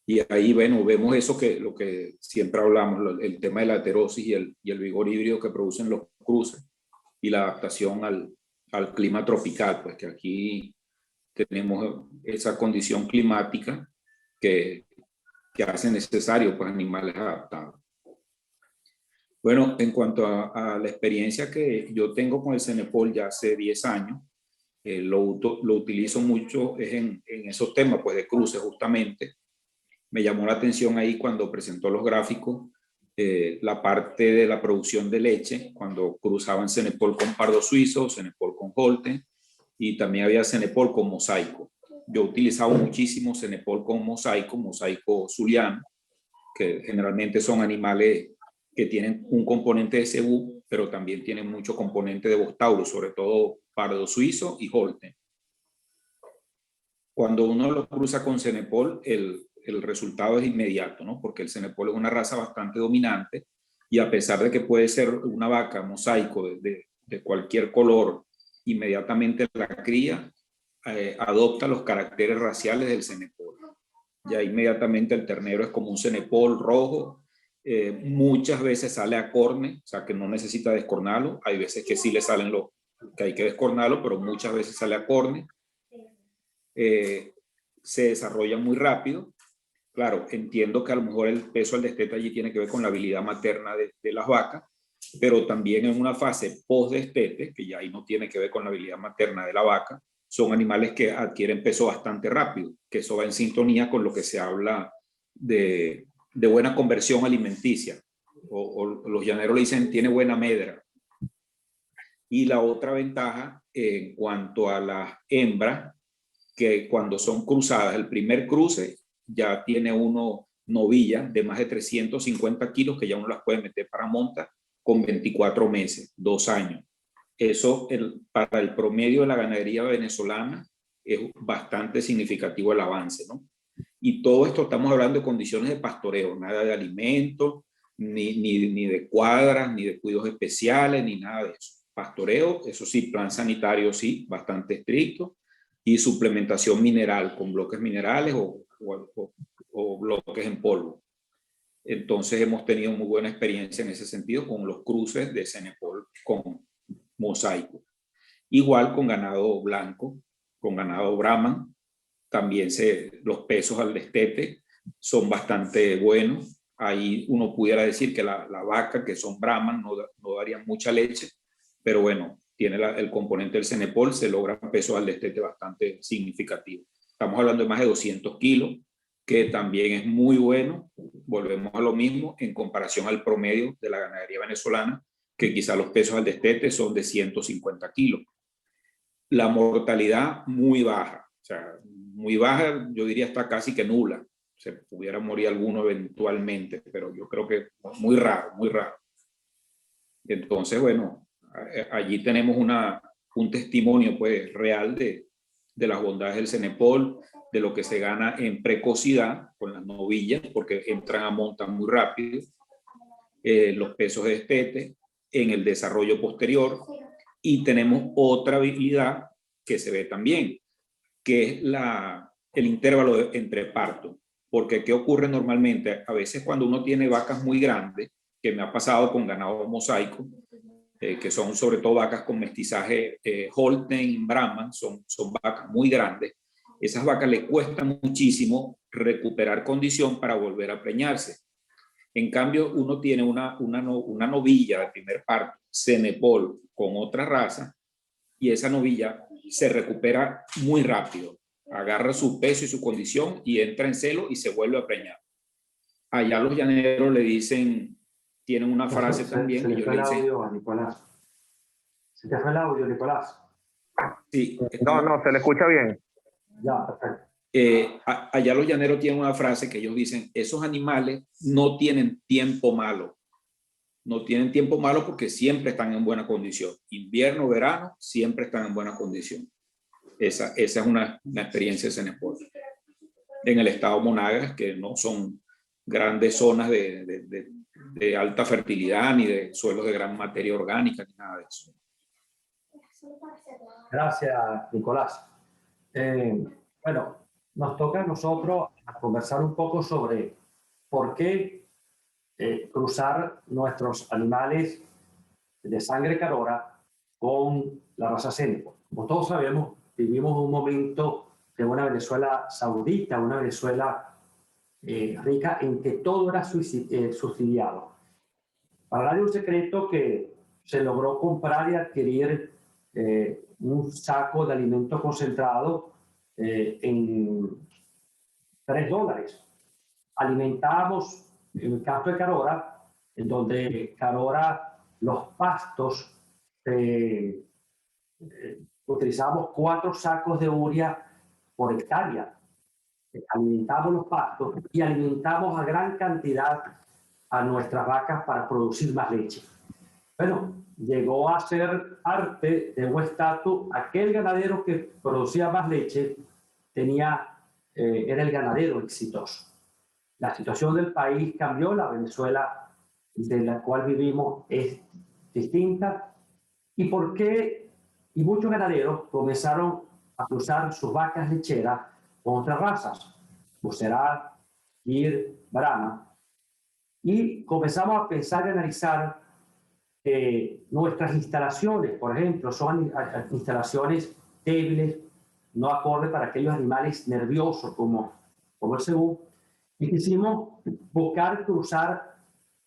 Y ahí, bueno, vemos eso lo que siempre hablamos, el tema de la heterosis y el vigor híbrido que producen los cruces y la adaptación al clima tropical, pues que aquí tenemos esa condición climática que hace necesario, pues, animales adaptados. Bueno, en cuanto a la experiencia que yo tengo con el Cenepol ya hace 10 años, lo utilizo mucho en esos temas, pues, de cruces justamente. Me llamó la atención ahí cuando presentó los gráficos, la parte de la producción de leche, cuando cruzaban Cenepol con pardo suizo, Cenepol con Holstein, y también había Cenepol con mosaico. Yo utilizaba muchísimo Cenepol con mosaico zuliano, que generalmente son animales que tienen un componente de cebú, pero también tienen mucho componente de Bostaurus, sobre todo pardo suizo y Holstein. Cuando uno lo cruza con Cenepol, el resultado es inmediato, ¿no? Porque el Cenepol es una raza bastante dominante y a pesar de que puede ser una vaca mosaico de cualquier color, inmediatamente la cría adopta los caracteres raciales del Cenepol. Ya inmediatamente el ternero es como un Cenepol rojo, Muchas veces sale a corne, o sea que no necesita descornarlo. Hay veces que sí le salen lo que hay que descornarlo, pero muchas veces sale a corne. Se desarrolla muy rápido. Claro, entiendo que a lo mejor el peso al destete allí tiene que ver con la habilidad materna de las vacas, pero también en una fase post-destete, que ya ahí no tiene que ver con la habilidad materna de la vaca, son animales que adquieren peso bastante rápido, que eso va en sintonía con lo que se habla de buena conversión alimenticia, o los llaneros le dicen tiene buena medra. Y la otra ventaja en cuanto a las hembras, que cuando son cruzadas, el primer cruce ya tiene uno novillas de más de 350 kilos que ya uno las puede meter para monta con 24 meses, 2 años. Eso para el promedio de la ganadería venezolana es bastante significativo el avance, ¿no? Y todo esto estamos hablando de condiciones de pastoreo, nada de alimentos, ni de cuadras, ni de cuidados especiales, ni nada de eso. Pastoreo, eso sí, plan sanitario sí, bastante estricto, y suplementación mineral con bloques minerales o bloques en polvo. Entonces hemos tenido muy buena experiencia en ese sentido con los cruces de Cenepol con mosaico. Igual con ganado blanco, con ganado Brahman, también los pesos al destete son bastante buenos. Ahí uno pudiera decir que la vaca, que son Brahman, no darían mucha leche, pero bueno, tiene el componente del Cenepol, se logra pesos al destete bastante significativo. Estamos hablando de más de 200 kilos, que también es muy bueno. Volvemos a lo mismo en comparación al promedio de la ganadería venezolana, que quizá los pesos al destete son de 150 kilos. La mortalidad muy baja, o sea, muy baja, yo diría hasta casi que nula. Se pudiera morir alguno eventualmente, pero yo creo que muy raro, muy raro. Entonces, bueno, allí tenemos un testimonio pues real de las bondades del Cenepol, de lo que se gana en precocidad con las novillas, porque entran a montar muy rápido, los pesos de destete, en el desarrollo posterior, y tenemos otra habilidad que se ve también, que es el intervalo entre partos. Porque ¿qué ocurre normalmente? A veces cuando uno tiene vacas muy grandes, que me ha pasado con ganado mosaico, que son sobre todo vacas con mestizaje Holstein, Brahman, son vacas muy grandes. Esas vacas le cuesta muchísimo recuperar condición para volver a preñarse. En cambio, uno tiene una novilla de primer parto, Cenepol, con otra raza, y esa novilla se recupera muy rápido. Agarra su peso y su condición y entra en celo y se vuelve a preñar. Allá los llaneros le dicen, tienen una frase también. Se le fue el audio a Nicolás. ¿Se te fue el audio, Nicolás? Sí. No, se le escucha bien. Ya, perfecto. Allá los llaneros tienen una frase que ellos dicen, esos animales no tienen tiempo malo. No tienen tiempo malo porque siempre están en buena condición. Invierno, verano, siempre están en buena condición. Esa es una experiencia de Cenepol. En el estado Monagas, que no son grandes zonas de alta fertilidad, ni de suelos de gran materia orgánica, ni nada de eso. Gracias, Nicolás. Bueno, nos toca a nosotros conversar un poco sobre por qué cruzar nuestros animales de sangre carora con la raza Cenepol. Como todos sabemos, vivimos un momento de una Venezuela saudita, una Venezuela rica en que todo era subsidiado. Para nadie un secreto que se logró comprar y adquirir un saco de alimento concentrado en $3. Alimentábamos, en el caso de Carora, en donde Carora, los pastos, utilizábamos 4 sacos de urea por hectárea. Alimentamos los pastos y alimentamos a gran cantidad a nuestras vacas para producir más leche. Bueno, llegó a ser parte de un estatus, aquel ganadero que producía más leche era el ganadero exitoso. La situación del país cambió, la Venezuela de la cual vivimos es distinta. ¿Y por qué? Y muchos ganaderos comenzaron a cruzar sus vacas lecheras con otras razas, Bucerat, Gir, Brahma. Y comenzamos a pensar y analizar nuestras instalaciones, por ejemplo, son instalaciones débiles, no acorde para aquellos animales nerviosos como el cebú, y quisimos buscar cruzar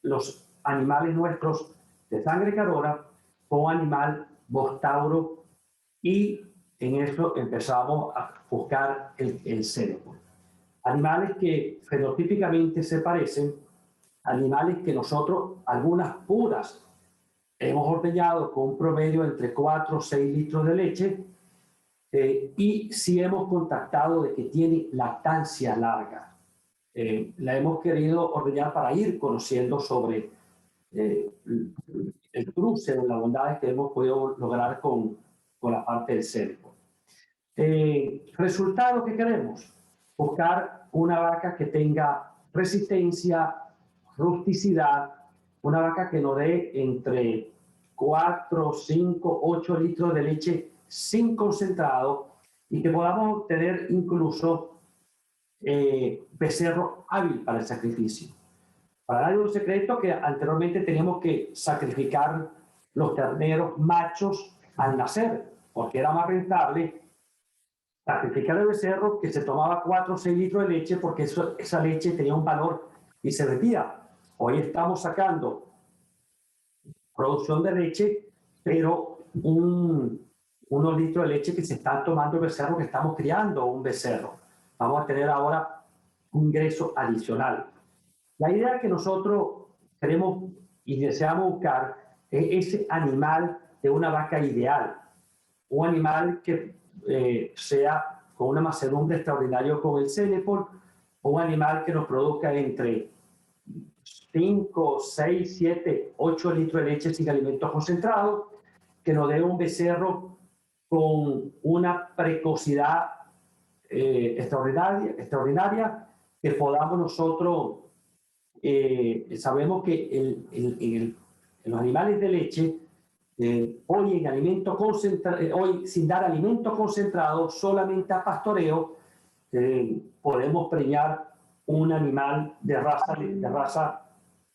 los animales nuestros de sangre carora con un animal bostauro, y en eso empezamos a buscar el Cenepol. Animales que fenotípicamente se parecen, animales que nosotros, algunas puras, hemos ordeñado con un promedio entre 4 o 6 litros de leche, y si hemos contactado de que tiene lactancia larga. La hemos querido ordeñar para ir conociendo sobre el cruce de las bondades que hemos podido lograr con la parte del Cenepol. Resultado que queremos, buscar una vaca que tenga resistencia, rusticidad, una vaca que nos dé entre 4, 5, 8 litros de leche sin concentrado, y que podamos obtener incluso becerro hábil para el sacrificio. Para dar un secreto, que anteriormente teníamos que sacrificar los terneros machos al nacer, porque era más rentable sacrificar el becerro, que se tomaba 4 o 6 litros de leche, porque esa leche tenía un valor y se vendía. Hoy estamos sacando producción de leche, pero unos litros de leche que se están tomando el becerro, que estamos criando un becerro. Vamos a tener ahora un ingreso adicional. La idea que nosotros queremos y deseamos buscar es ese animal de una vaca ideal, un animal que sea con una mansedumbre extraordinaria con el Cenepol, o un animal que nos produzca entre 5, 6, 7, 8 litros de leche sin alimentos concentrados, que nos dé un becerro con una precocidad extraordinaria, que podamos nosotros, sabemos que en los animales de leche, hoy sin dar alimento concentrado, solamente a pastoreo, podemos preñar un animal de raza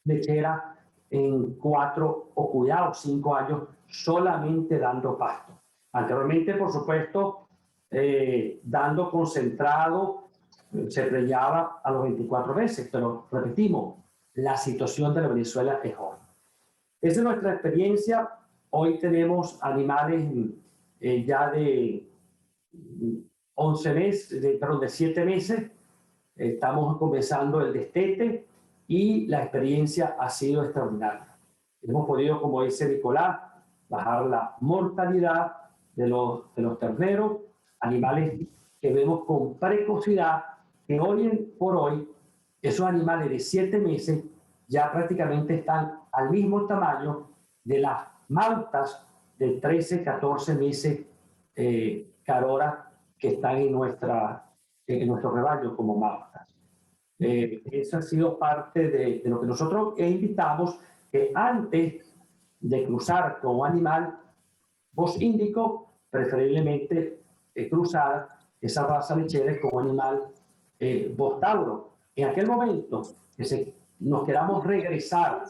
lechera en 4 o cuidado 5 años, solamente dando pasto. Anteriormente, por supuesto, dando concentrado, se preñaba a los 24 meses, pero repetimos, la situación de la Venezuela es hoy. Esa es nuestra experiencia. Hoy tenemos animales ya de 11 meses, de 7 meses. Estamos comenzando el destete y la experiencia ha sido extraordinaria. Hemos podido, como dice Nicolás, bajar la mortalidad de los terneros, animales que vemos con precocidad, que hoy por hoy esos animales de 7 meses ya prácticamente están al mismo tamaño de las mautas de 13, 14 meses carora que están en nuestro rebaño como mautas. Eso ha sido parte de lo que nosotros invitamos, que antes de cruzar con un animal bosíndico, preferiblemente cruzar esa raza lechera con un animal bostauro. En aquel momento que nos queramos regresar,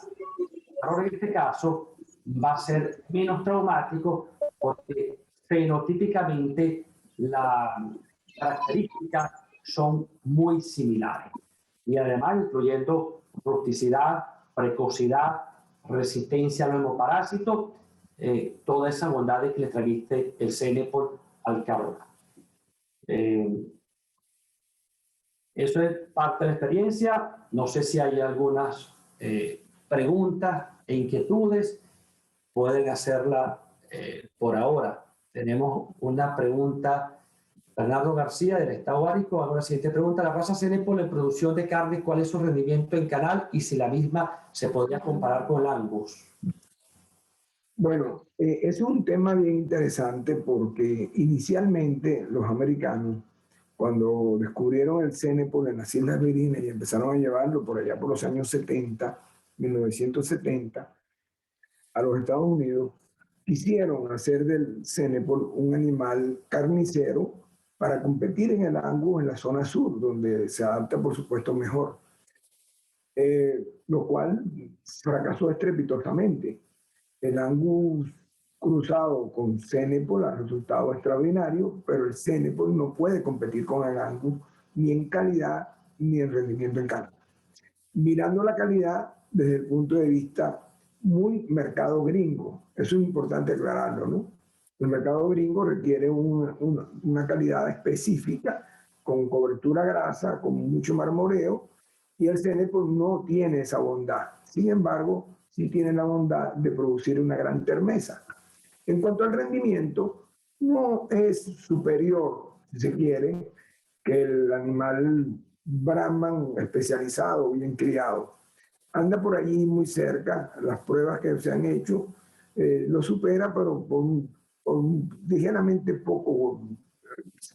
ahora en este caso va a ser menos traumático, porque fenotípicamente las características son muy similares, y además incluyendo rusticidad, precocidad, resistencia a los hemoparásitos, toda esa bondad que le trajiste el Cenepol al carora. Eso es parte de la experiencia. No sé si hay algunas preguntas e inquietudes. Pueden hacerla por ahora. Tenemos una pregunta. Bernardo García, del Estado Árico. Ahora, la siguiente pregunta: la raza Cenepol en producción de carne, ¿cuál es su rendimiento en canal y si la misma se podría comparar con el Angus? Bueno, es un tema bien interesante, porque inicialmente los americanos, cuando descubrieron el Cenepol en las Islas Vírgenes y empezaron a llevarlo por allá por los años 70, 1970, a los Estados Unidos, quisieron hacer del Cenepol un animal carnicero para competir en el Angus en la zona sur, donde se adapta, por supuesto, mejor. lo cual fracasó estrepitosamente. El Angus cruzado con Cenepol ha resultado extraordinario, pero el Cenepol no puede competir con el Angus ni en calidad ni en rendimiento en canal. Mirando la calidad desde el punto de vista muy mercado gringo, eso es importante aclararlo, ¿no? El mercado gringo requiere una calidad específica, con cobertura grasa, con mucho marmoreo, y el Cenepol no tiene esa bondad. Sin embargo, sí tiene la bondad de producir una gran termesa. En cuanto al rendimiento, no es superior, si se quiere, que el animal Brahman especializado, bien criado. Anda por allí muy cerca, las pruebas que se han hecho lo supera, pero por ligeramente poco,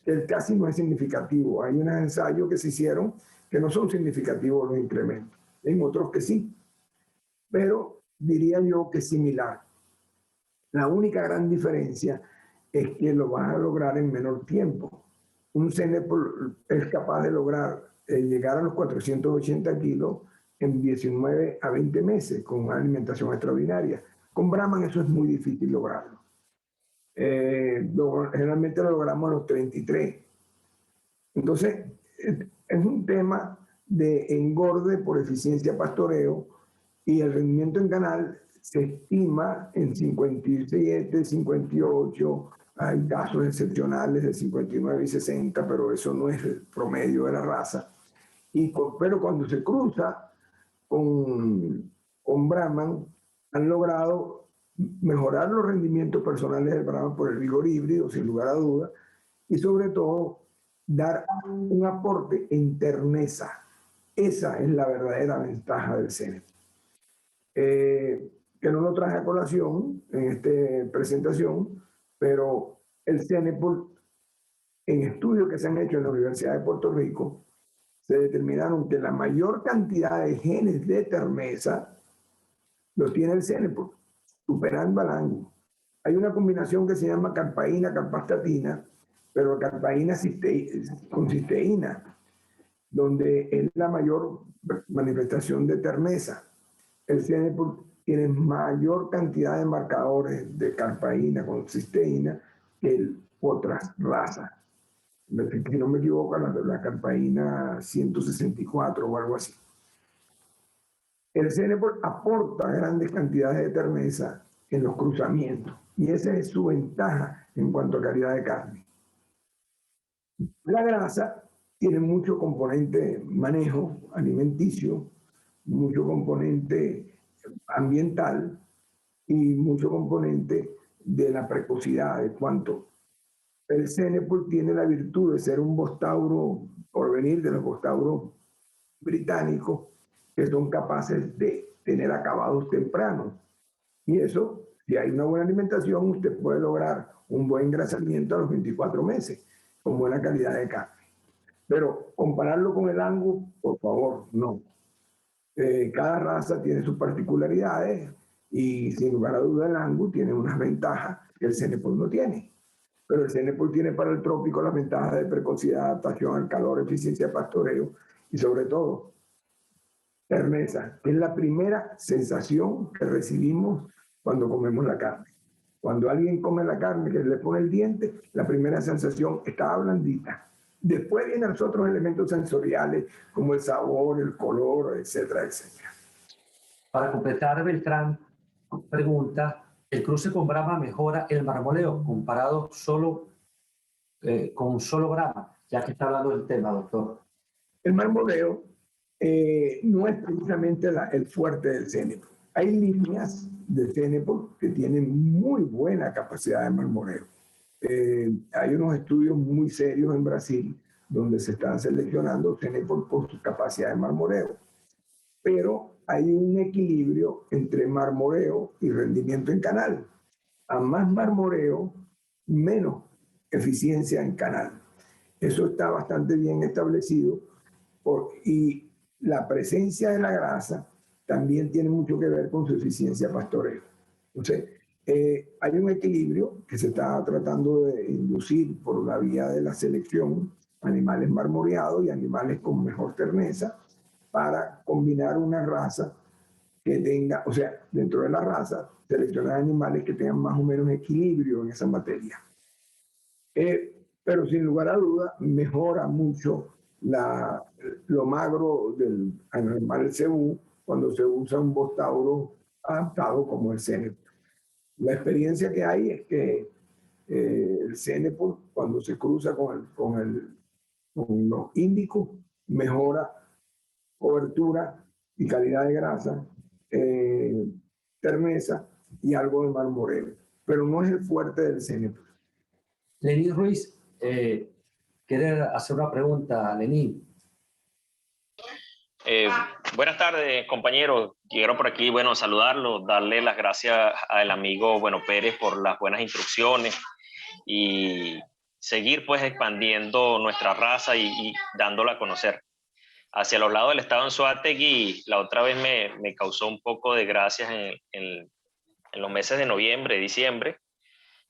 que casi no es significativo. Hay unos ensayos que se hicieron que no son significativos los incrementos, en otros que sí, pero diría yo que es similar. La única gran diferencia es que lo vas a lograr en menor tiempo. Un Cenepol es capaz de lograr llegar a los 480 kilos en 19 a 20 meses con una alimentación extraordinaria. Con Brahman eso es muy difícil lograrlo. Generalmente lo logramos a los 33. Entonces, es un tema de engorde por eficiencia pastoreo y el rendimiento en canal se estima en 57, 58, hay casos excepcionales de 59 y 60, pero eso no es el promedio de la raza. Pero cuando se cruza con Brahman, han logrado mejorar los rendimientos personales del Brahman por el vigor híbrido, sin lugar a dudas, y sobre todo dar un aporte en terneza. Esa es la verdadera ventaja del Cenepol. Que no lo traje a colación en esta presentación, pero el Cenepol, en estudios que se han hecho en la Universidad de Puerto Rico, se determinaron que la mayor cantidad de genes de termesa los tiene el Cenepol, superando al Angus. Hay una combinación que se llama carpaína, carpastatina, pero carpaína con cisteína, donde es la mayor manifestación de terneza. El Cenepol tiene mayor cantidad de marcadores de carpaína con cisteína que otras razas. Si no me equivoco, la carpaína 164 o algo así. El Cenepol aporta grandes cantidades de terneza en los cruzamientos y esa es su ventaja en cuanto a calidad de carne. La grasa tiene mucho componente manejo alimenticio, mucho componente ambiental y mucho componente de la precocidad, de cuánto. El Cenepol tiene la virtud de ser un bostauro por venir de los bostauros británicos que son capaces de tener acabados tempranos. Y eso, si hay una buena alimentación, usted puede lograr un buen engrasamiento a los 24 meses con buena calidad de carne. Pero compararlo con el Angus, por favor, no. Cada raza tiene sus particularidades y sin lugar a duda el Angus tiene unas ventajas que el Cenepol no tiene. Pero el Cenepol tiene para el trópico las ventajas de precocidad, adaptación al calor, eficiencia de pastoreo y sobre todo terneza, que es la primera sensación que recibimos cuando comemos la carne. Cuando alguien come la carne que le pone el diente, la primera sensación está blandita. Después vienen los otros elementos sensoriales como el sabor, el color, etcétera, etcétera. Para completar, Beltrán pregunta, ¿el cruce con Brahma mejora el marmoleo comparado solo con solo Brahma? Ya que está hablando del tema, doctor. El marmoleo no es precisamente el fuerte del Cenepol. Hay líneas de Cenepol que tienen muy buena capacidad de marmoleo. Hay unos estudios muy serios en Brasil donde se están seleccionando Cenepol por su capacidad de marmoleo. Pero hay un equilibrio entre marmoleo y rendimiento en canal. A más marmoleo, menos eficiencia en canal. Eso está bastante bien establecido y la presencia de la grasa también tiene mucho que ver con su eficiencia pastoreo. Entonces, hay un equilibrio que se está tratando de inducir por la vía de la selección, animales marmoreados y animales con mejor terneza, para combinar una raza que tenga, o sea, dentro de la raza, seleccionar animales que tengan más o menos equilibrio en esa materia. Pero sin lugar a duda, mejora mucho lo magro del animal cebú cuando se usa un bostauro adaptado como el Cenepur. La experiencia que hay es que el Cenepur, cuando se cruza con los índicos, mejora cobertura y calidad de grasa, terneza y algo de marmorero. Pero no es el fuerte del Cenepur. Lenín Ruiz, quiere hacer una pregunta, Lenín. Buenas tardes, compañeros. Quiero por aquí, bueno, saludarlo, darle las gracias al amigo, bueno, Pérez por las buenas instrucciones y seguir pues expandiendo nuestra raza y dándola a conocer. Hacia los lados del estado Anzoátegui, la otra vez me causó un poco de gracias en los meses de noviembre, diciembre,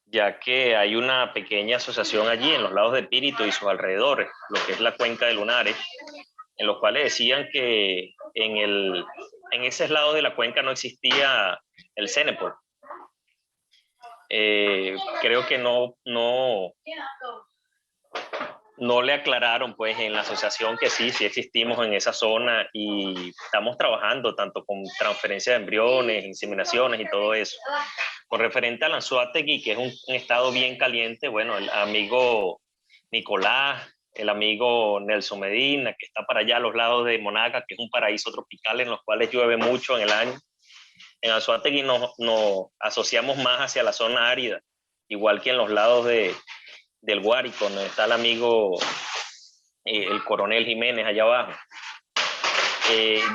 ya que hay una pequeña asociación allí en los lados de Píritu y sus alrededores, lo que es la cuenca de Lunares, en los cuales decían que en ese lado de la cuenca no existía el Cenepur. Creo que no le aclararon pues en la asociación que sí existimos en esa zona y estamos trabajando tanto con transferencia de embriones, inseminaciones y todo eso. Con referente al Anzoátegui, que es un estado bien caliente, bueno, el amigo Nicolás, el amigo Nelson Medina, que está para allá a los lados de Monaga, que es un paraíso tropical en los cuales llueve mucho en el año. En Anzoátegui nos asociamos más hacia la zona árida, igual que en los lados del Guárico, donde está el amigo el coronel Jiménez allá abajo.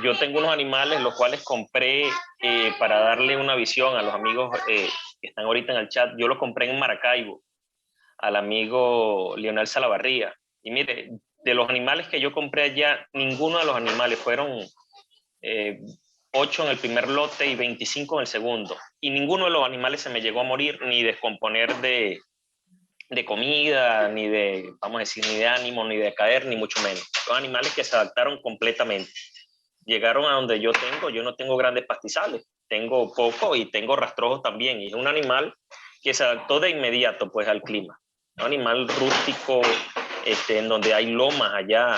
Yo tengo unos animales los cuales compré para darle una visión a los amigos que están ahorita en el chat. Yo los compré en Maracaibo, al amigo Leonel Salavarría. Y mire, de los animales que yo compré allá, ninguno de los animales fueron 8 en el primer lote y 25 en el segundo. Y ninguno de los animales se me llegó a morir ni descomponer de comida, ni de, vamos a decir, ni de ánimo, ni de caer, ni mucho menos. Son animales que se adaptaron completamente. Llegaron a donde yo no tengo grandes pastizales, tengo poco y tengo rastrojos también. Y es un animal que se adaptó de inmediato pues al clima. Un animal rústico, en donde hay lomas allá,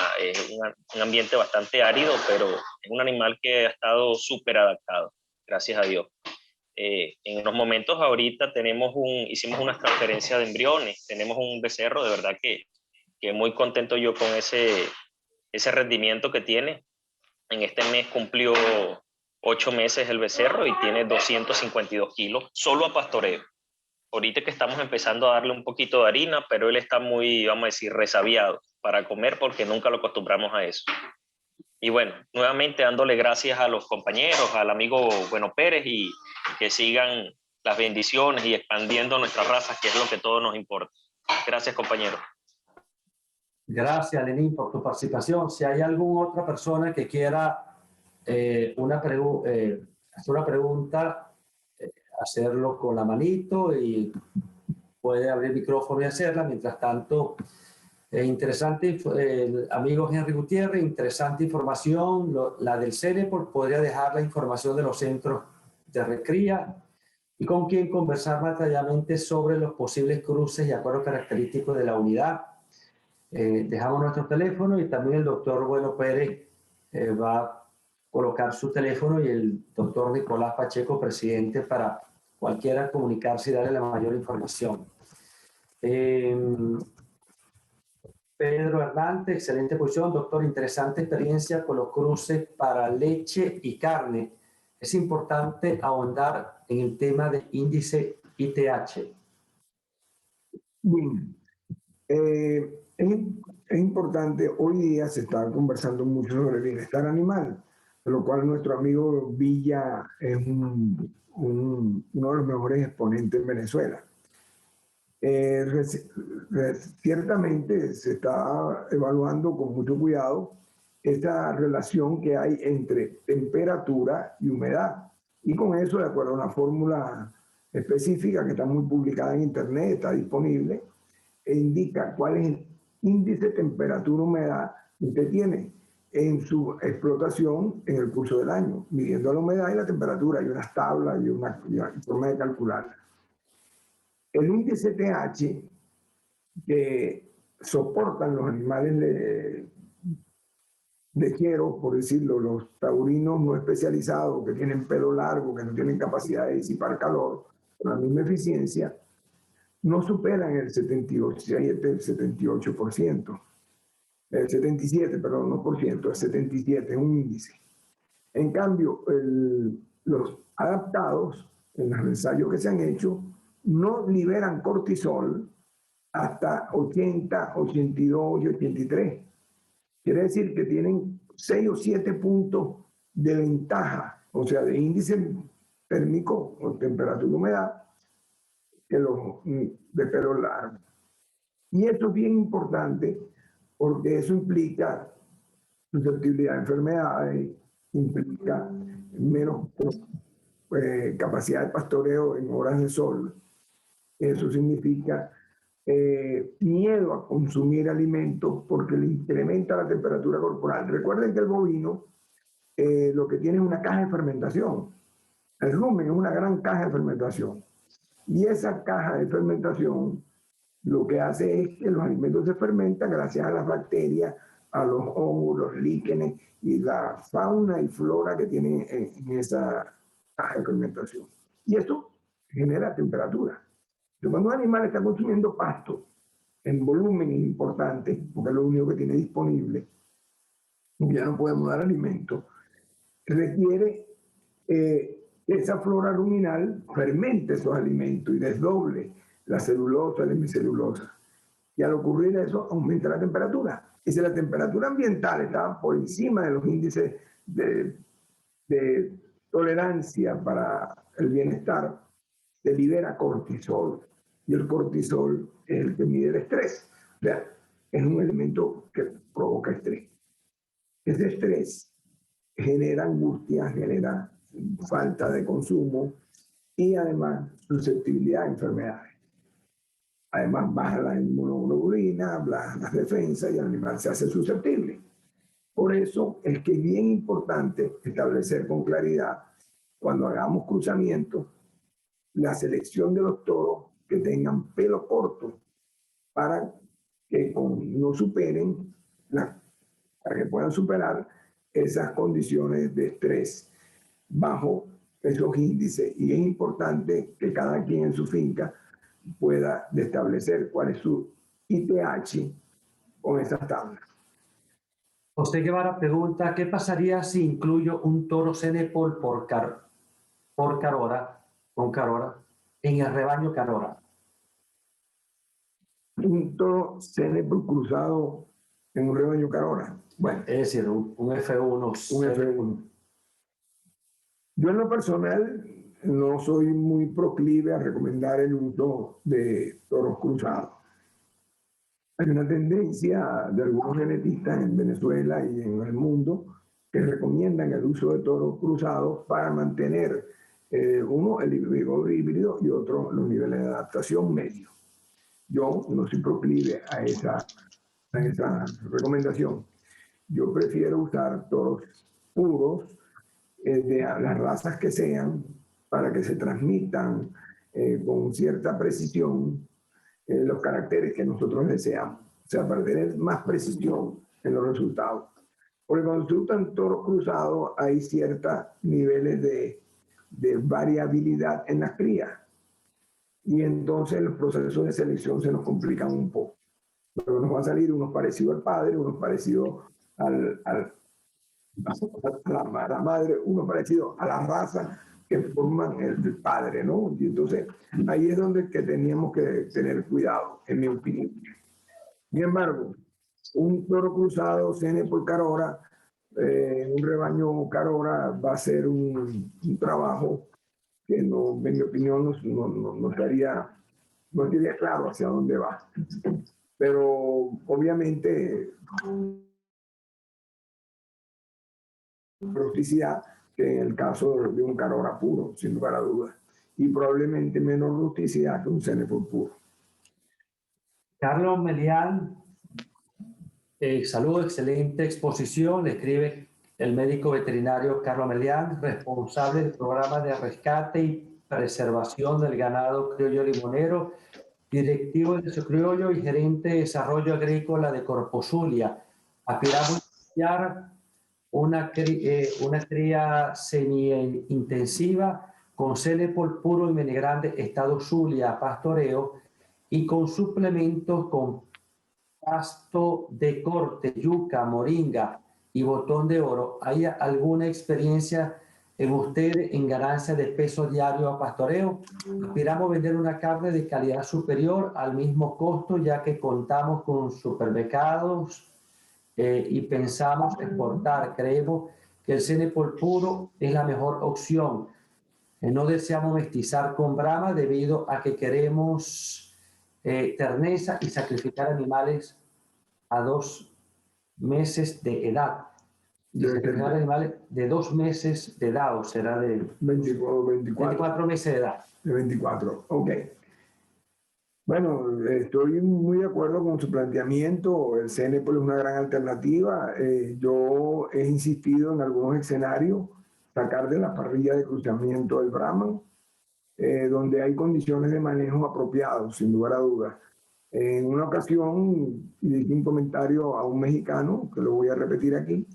un ambiente bastante árido, pero es un animal que ha estado súper adaptado, gracias a Dios. En unos momentos ahorita hicimos una transferencia de embriones, tenemos un becerro, de verdad que muy contento yo con ese rendimiento que tiene. En este mes cumplió 8 meses el becerro y tiene 252 kilos, solo a pastoreo. Ahorita que estamos empezando a darle un poquito de harina, pero él está muy, vamos a decir, resabiado para comer porque nunca lo acostumbramos a eso. Y bueno, nuevamente dándole gracias a los compañeros, al amigo Bueno Pérez y que sigan las bendiciones y expandiendo nuestras razas, que es lo que todo nos importa. Gracias, compañeros. Gracias, Lenín, por tu participación. Si hay alguna otra persona que quiera hacer una pregunta, hacerlo con la manito y puede abrir el micrófono y hacerla. Mientras tanto, interesante, amigo Henry Gutiérrez, interesante información. La del Cenepur, podría dejar la información de los centros de recría y con quien conversar más detalladamente sobre los posibles cruces y acuerdos característicos de la unidad. Dejamos nuestro teléfono y también el doctor Bueno Pérez va a colocar su teléfono y el doctor Nicolás Pacheco, presidente, para cualquiera comunicarse y darle la mayor información. Pedro Hernández, excelente posición, doctor, interesante experiencia con los cruces para leche y carne. Es importante ahondar en el tema del índice ITH. Bien. Es importante, hoy día se está conversando mucho sobre el bienestar animal, de lo cual nuestro amigo Villa es uno de los mejores exponentes en Venezuela. Ciertamente se está evaluando con mucho cuidado esa relación que hay entre temperatura y humedad. Y con eso, de acuerdo a una fórmula específica que está muy publicada en internet, está disponible, e indica cuál es el índice de temperatura-humedad que usted tiene. en su explotación en el curso del año, midiendo la humedad y la temperatura. Hay unas tablas y una forma de calcularla. El índice TH que soportan los animales lecheros, por decirlo, los taurinos no especializados, que tienen pelo largo, que no tienen capacidad de disipar calor con la misma eficiencia, no superan el 78%. El 77, perdón, no por ciento, el 77 es un índice. En cambio, los adaptados, en los ensayos que se han hecho, no liberan cortisol hasta 80, 82 y 83. Quiere decir que tienen 6 o 7 puntos de ventaja, o sea, de índice térmico o temperatura y humedad, que los de pelo largo. Y esto es bien importante porque eso implica susceptibilidad a enfermedades, implica menos capacidad de pastoreo en horas de sol. Eso significa miedo a consumir alimentos porque le incrementa la temperatura corporal. Recuerden que el bovino lo que tiene es una caja de fermentación. El rumen es una gran caja de fermentación. Y esa caja de fermentación lo que hace es que los alimentos se fermentan gracias a las bacterias, a los hongos, los líquenes y la fauna y flora que tienen en esa caja de fermentación. Y esto genera temperatura. Cuando un animal está consumiendo pasto en volumen importante, porque es lo único que tiene disponible, ya no podemos dar alimento, requiere que esa flora ruminal fermente esos alimentos y desdoble la celulosa, la hemicelulosa. Y al ocurrir eso, aumenta la temperatura. Y si la temperatura ambiental está por encima de los índices de tolerancia para el bienestar, se libera cortisol. Y el cortisol es el que mide el estrés. O sea, es un elemento que provoca estrés. Ese estrés genera angustia, genera falta de consumo y además susceptibilidad a enfermedades. Además baja la inmunoglobulina, baja las defensas y el animal se hace susceptible. Por eso es que es bien importante establecer con claridad, cuando hagamos cruzamientos, la selección de los toros que tengan pelo corto para que no superen, para que puedan superar esas condiciones de estrés bajo esos índices. Y es importante que cada quien en su finca pueda establecer cuál es su ITH con esas tablas. José Guevara pregunta, ¿qué pasaría si incluyo un toro Cenepol con Carora en el rebaño Carora? Un toro Cenepol cruzado en un rebaño Carora. Bueno, Es decir, un F1. un F1. Yo en lo personal no soy muy proclive a recomendar el uso de toros cruzados. Hay una tendencia de algunos genetistas en Venezuela y en el mundo que recomiendan el uso de toros cruzados para mantener uno el vigor híbrido y otro los niveles de adaptación medios. Yo no soy proclive a esa recomendación. Yo prefiero usar toros puros de las razas que sean para que se transmitan con cierta precisión los caracteres que nosotros deseamos. O sea, para tener más precisión en los resultados. Porque cuando se usan toros cruzados hay ciertos niveles de variabilidad en las crías. Y entonces los procesos de selección se nos complican un poco. Pero nos va a salir unos parecidos al padre, unos parecidos a la madre, uno parecido a la raza que forman el padre, ¿no? Y entonces ahí es donde que teníamos que tener cuidado, en mi opinión. Sin embargo, un toro cruzado Cenepol Carora, un rebaño Carora va a ser un trabajo que no, en mi opinión no estaría claro hacia dónde va. Pero obviamente rusticidad que en el caso de un Carora puro, sin lugar a dudas. Y probablemente menos rusticidad que un Cenepol puro. Carlos Melián Saludo, excelente exposición. Le escribe el médico veterinario Carlos Melián, responsable del programa de rescate y preservación del ganado criollo limonero, directivo de Criollo y gerente de desarrollo agrícola de Corpozulia. Aspiramos a iniciar una cría semi-intensiva con Cenepol puro y Menegrande estado Zulia, pastoreo, y con suplementos con pasto de corte, yuca, moringa y botón de oro. ¿Hay alguna experiencia en usted en ganancia de peso diario a pastoreo? Aspiramos a vender una carne de calidad superior al mismo costo, ya que contamos con supermercados y pensamos exportar. Creemos que el Cenepol puro es la mejor opción. No deseamos mestizar con Brahma debido a que queremos terneza y sacrificar animales a 2 meses de edad. Y sacrificar animales de 2 meses de edad, o será de 24 meses de edad. De 24, ok. Bueno, estoy muy de acuerdo con su planteamiento. El Cenepol es una gran alternativa. Yo he insistido en algunos escenarios sacar de la parrilla de cruzamiento el Brahman, donde hay condiciones de manejo apropiados, sin lugar a dudas. En una ocasión hice un comentario a un mexicano, que lo voy a repetir aquí,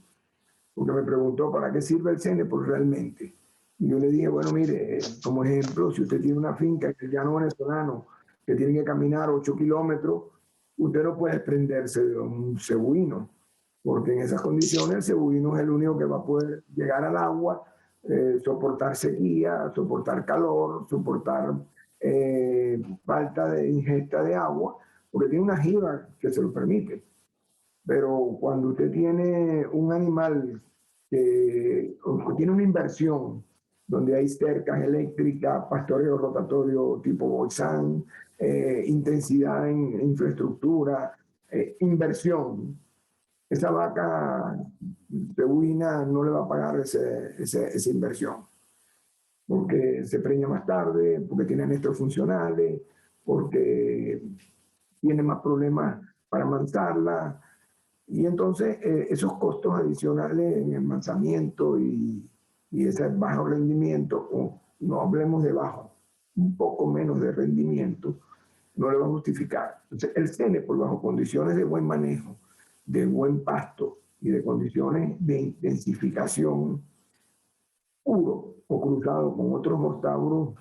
porque me preguntó para qué sirve el Cenepol realmente. Y yo le dije, bueno, mire, como ejemplo, si usted tiene una finca en el llano venezolano que tiene que caminar 8 kilómetros, usted no puede desprenderse de un cebuino, porque en esas condiciones el cebuino es el único que va a poder llegar al agua, soportar sequía, soportar calor, soportar falta de ingesta de agua, porque tiene una jiba que se lo permite. Pero cuando usted tiene un animal que tiene una inversión, donde hay cercas eléctricas, pastoreo rotatorio tipo Bolzán, intensidad en infraestructura, inversión, esa vaca cebuina no le va a pagar esa inversión, porque se preña más tarde, porque tiene anestros funcionales, porque tiene más problemas para amansarla. Y entonces esos costos adicionales en el manzamiento y ese bajo rendimiento, o no hablemos de bajo, un poco menos de rendimiento, no le va a justificar. Entonces el Cenepol, bajo condiciones de buen manejo, de buen pasto y de condiciones de intensificación puro o cruzado con otros mostauros,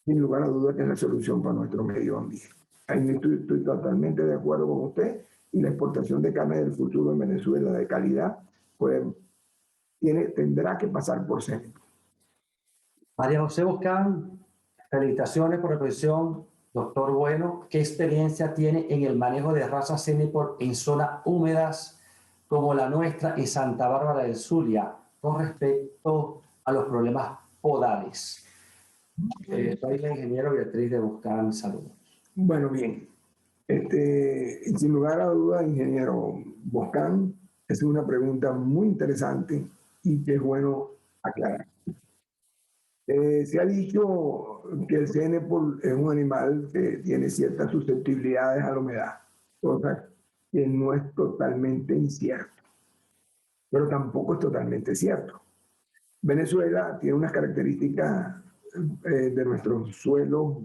sin lugar a dudas que es la solución para nuestro medio ambiente. Ahí estoy totalmente de acuerdo con usted, y la exportación de carne del futuro en Venezuela de calidad pues tendrá que pasar por Cenepol. María José Boscán, felicitaciones por la exposición, doctor Bueno. ¿Qué experiencia tiene en el manejo de razas Cenepol en zonas húmedas como la nuestra en Santa Bárbara del Zulia con respecto a los problemas podales? Soy la ingeniera Beatriz de Boscán. Saludos. Bueno, bien. Sin lugar a dudas, ingeniero Boscán, es una pregunta muy interesante y que es bueno aclarar. Se ha dicho que el Cenepol es un animal que tiene ciertas susceptibilidades a la humedad, cosa que no es totalmente incierto, pero tampoco es totalmente cierto. Venezuela tiene unas características de nuestro suelo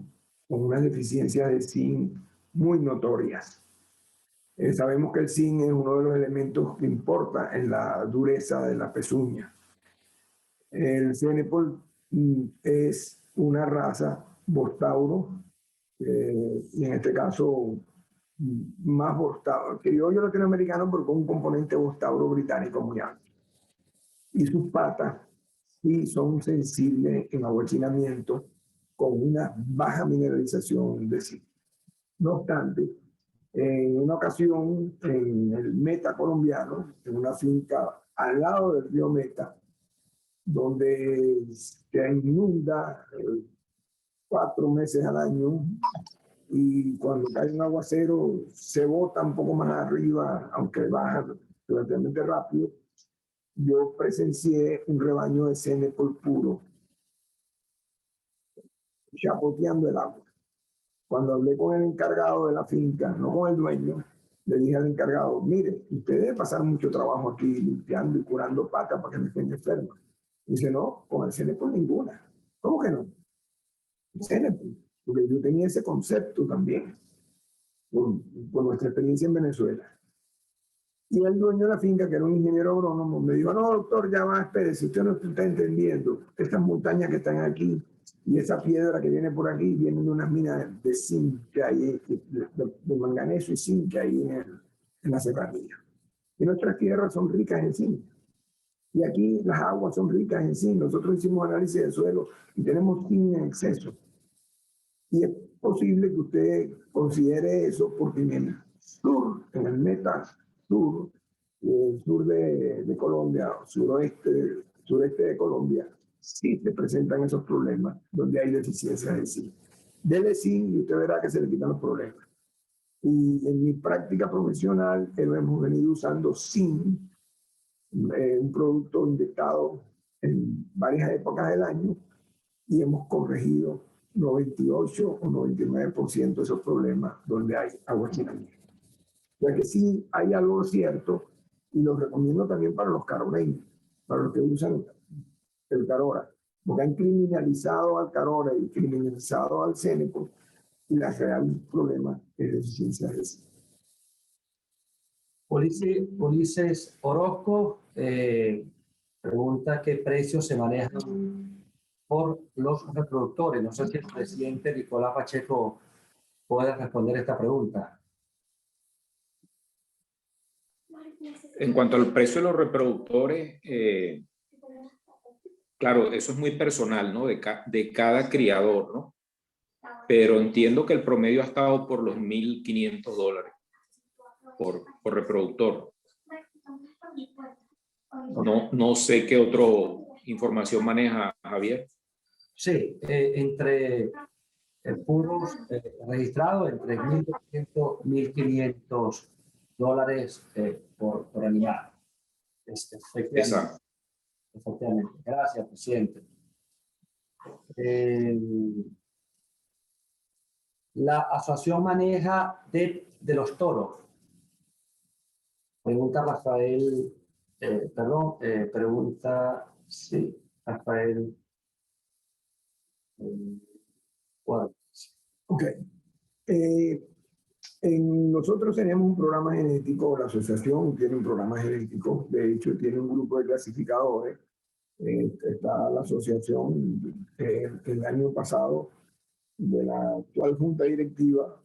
con unas deficiencias de zinc muy notorias. Sabemos que el zinc es uno de los elementos que importa en la dureza de la pezuña. El Cenepol es una raza Bostauro, y en este caso más Bostauro, criollo latinoamericano, pero con un componente Bostauro británico muy alto. Y sus patas sí son sensibles en aglutinamiento con una baja mineralización de zinc. No obstante, en una ocasión en el Meta colombiano, en una finca al lado del río Meta, donde se inunda 4 meses al año, y cuando cae un aguacero se bota un poco más arriba, aunque baja relativamente rápido. Yo presencié un rebaño de Cenepol puro chapoteando el agua. Cuando hablé con el encargado de la finca, no con el dueño, le dije al encargado, mire, usted debe pasar mucho trabajo aquí limpiando y curando patas para que no estén enfermas. Dice, no, con el CENEPOL ninguna. ¿Cómo que no? El CENEPOL, porque yo tenía ese concepto también, por nuestra experiencia en Venezuela. Y el dueño de la finca, que era un ingeniero agrónomo, me dijo, no, doctor, ya va, espérese, usted no está entendiendo. Estas montañas que están aquí y esa piedra que viene por aquí, vienen de unas minas de zinc que hay, de manganeso y zinc que hay en la serranía. Y nuestras tierras son ricas en zinc. Y aquí las aguas son ricas en zinc. Nosotros hicimos análisis de suelo y tenemos zinc en exceso. Y es posible que usted considere eso porque en el sur, en el meta sur, el sur de Colombia, sureste de Colombia, sí se presentan esos problemas donde hay deficiencias de zinc. Dele zinc y usted verá que se le quitan los problemas. Y en mi práctica profesional hemos venido usando zinc, un producto inyectado en varias épocas del año, y hemos corregido 98 o 99% de esos problemas donde hay aguacinamiento. O sea que sí hay algo cierto, y lo recomiendo también para los caroreños, para los que usan el Carora, porque han criminalizado al Carora y criminalizado al CENEPOL, y la real problema es deficiencia de zinc. Ulises Orozco pregunta qué precios se manejan por los reproductores. No sé si el presidente Nicolás Pacheco puede responder esta pregunta. En cuanto al precio de los reproductores, claro, eso es muy personal, ¿no? De cada criador, ¿no? Pero entiendo que el promedio ha estado por los $1.500 por reproductor. No sé qué otra información maneja Javier. Sí, entre puros registrados, entre $1.200 $1.500 por animal. Exacto. Efectivamente. Gracias, presidente. La asociación maneja de los toros. Pregunta Rafael, sí, Rafael. Ok. Nosotros tenemos un programa genético, la asociación tiene un programa genético, de hecho tiene un grupo de clasificadores. Está la asociación el año pasado de la actual junta directiva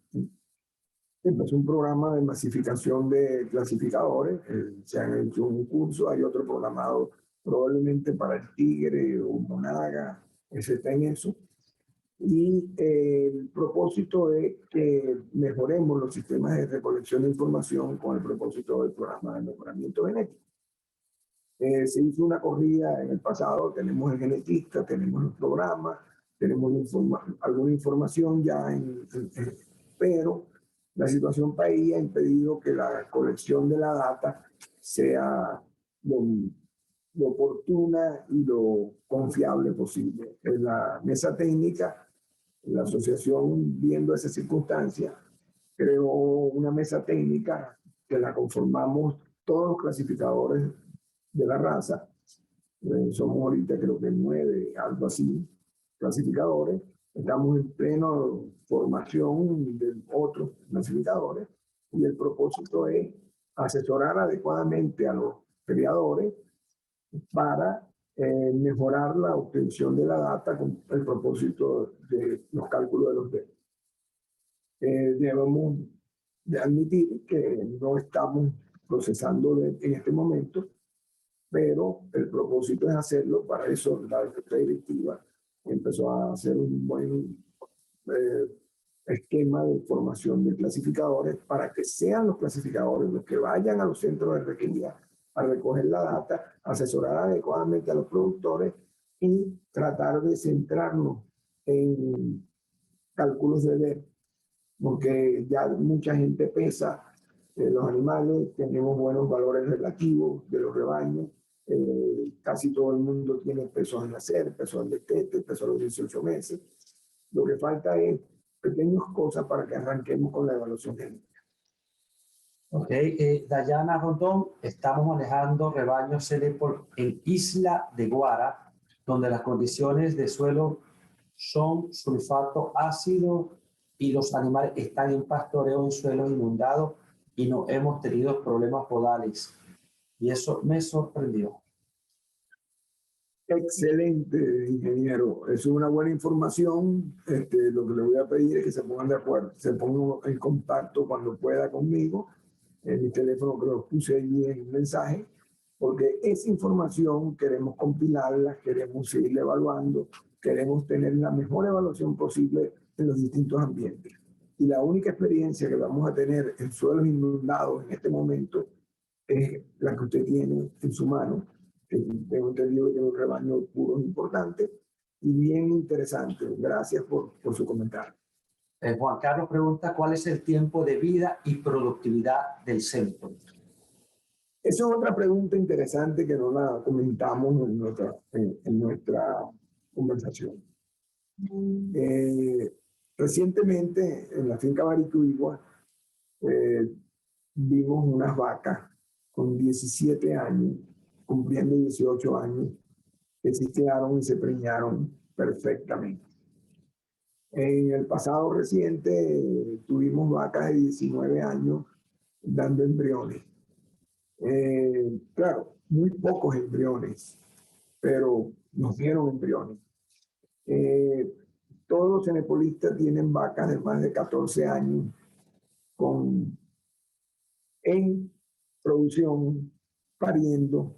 empezó un programa de masificación de clasificadores. Se han hecho un curso, hay otro programado probablemente para el tigre o monaga, ese está en eso. Y el propósito es que mejoremos los sistemas de recolección de información con el propósito del programa de mejoramiento genético. Se hizo una corrida en el pasado, tenemos el genetista, tenemos el programa, tenemos alguna información ya, pero la situación país ha impedido que la colección de la data sea lo oportuna y lo confiable posible. En la mesa técnica, la asociación, viendo esa circunstancia, creó una mesa técnica que la conformamos todos los clasificadores de la raza. Somos ahorita creo que 9, algo así, clasificadores. Estamos en pleno formación de otros clasificadores y el propósito es asesorar adecuadamente a los criadores para mejorar la obtención de la data con el propósito de los cálculos de los datos. Debemos de admitir que no estamos procesando en este momento, pero el propósito es hacerlo. Para eso la directiva empezó a hacer un buen esquema de formación de clasificadores para que sean los clasificadores los que vayan a los centros de requería a recoger la data, asesorar adecuadamente a los productores y tratar de centrarnos en cálculos de DER, porque ya mucha gente pesa los animales, tenemos buenos valores relativos de los rebaños, casi todo el mundo tiene pesos al nacer, pesos al destete, pesos a los 18 meses. Lo que falta es pequeñas cosas para que arranquemos con la evaluación genética. Ok, Dayana Rondón, estamos manejando rebaños Cenepol en Isla de Guara, donde las condiciones de suelo son sulfato ácido y los animales están en pastoreo en suelos inundados y no hemos tenido problemas podales. Y eso me sorprendió. Excelente, ingeniero. Es una buena información. Lo que le voy a pedir es que se pongan de acuerdo, se pongan en contacto cuando pueda conmigo. En mi teléfono que lo puse ahí en el mensaje, porque esa información queremos compilarla, queremos seguirla evaluando, queremos tener la mejor evaluación posible en los distintos ambientes. Y la única experiencia que vamos a tener en suelos inundados en este momento es la que usted tiene en su mano. Tengo entendido que tiene un rebaño puro importante y bien interesante. Gracias por su comentario. Juan Carlos pregunta, ¿cuál es el tiempo de vida y productividad del centro? Esa es otra pregunta interesante que no la comentamos en nuestra conversación. Recientemente, en la finca Barituigua, vimos unas vacas con 17 años, cumpliendo 18 años, que se quedaron y se preñaron perfectamente. En el pasado reciente tuvimos vacas de 19 años dando embriones. Claro, muy pocos embriones, pero nos dieron embriones. Todos los cenepolistas tienen vacas de más de 14 años en producción, pariendo.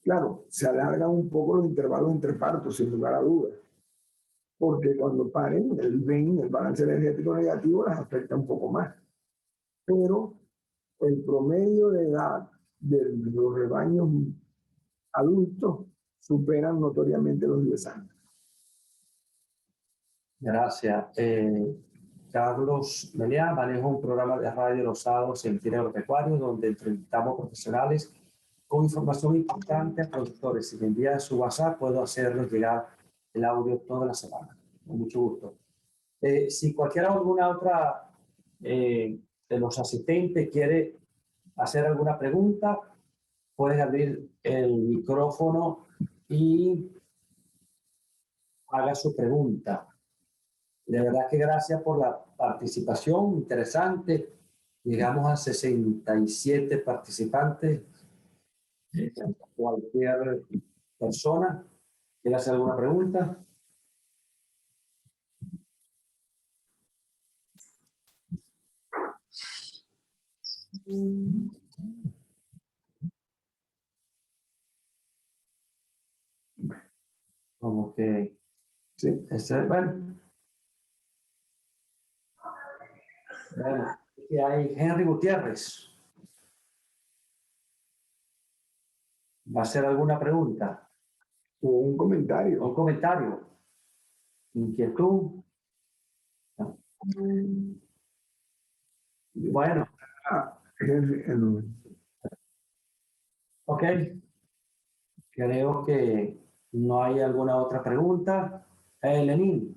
Claro, se alargan un poco los intervalos entre partos, sin lugar a dudas, porque cuando paren, el balance energético negativo las afecta un poco más. Pero el promedio de edad de los rebaños adultos superan notoriamente los 10 años. Gracias. Carlos Meliá, manejo un programa de radio los sábados en Tierra Agropecuario, donde entrevistamos profesionales con información importante a productores. Si me envía su WhatsApp, puedo hacerles llegar el audio toda la semana. Con mucho gusto. Si alguna otra de los asistentes quiere hacer alguna pregunta, puedes abrir el micrófono y haga su pregunta. De verdad que gracias por la participación, interesante. Llegamos a 67 participantes. Cualquier persona quiere hacer alguna pregunta. Como que sí, bueno. Bueno, aquí hay Henry Gutiérrez. ¿Va a hacer alguna pregunta? O un comentario. Un comentario. Inquietud. Bueno. Ok. Creo que no hay alguna otra pregunta. Lenín.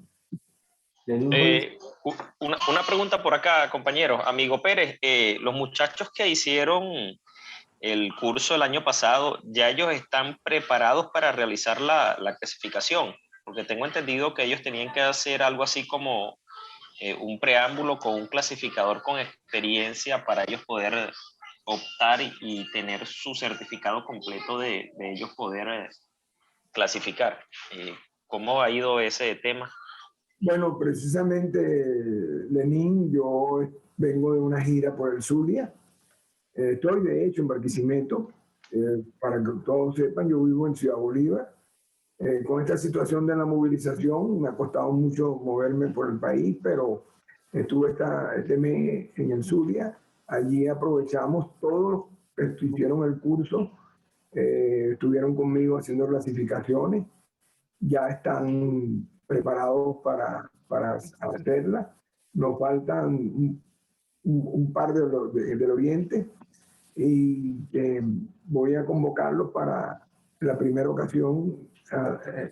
Una pregunta por acá, compañero. Amigo Pérez, los muchachos que hicieron el curso el año pasado, ¿ya ellos están preparados para realizar la clasificación? Porque tengo entendido que ellos tenían que hacer algo así como un preámbulo con un clasificador con experiencia para ellos poder optar y tener su certificado completo de ellos poder clasificar. ¿Cómo ha ido ese tema? Bueno, precisamente, Lenín, yo vengo de una gira por el Zulia. Estoy, de hecho, en Barquisimeto. Para que todos sepan, yo vivo en Ciudad Bolívar. Con esta situación de la movilización, me ha costado mucho moverme por el país, pero estuve este mes en el Zulia. Allí aprovechamos todos los que hicieron el curso. Estuvieron conmigo haciendo clasificaciones. Ya están preparados para hacerla. Nos faltan un par del Oriente y voy a convocarlos para la primera ocasión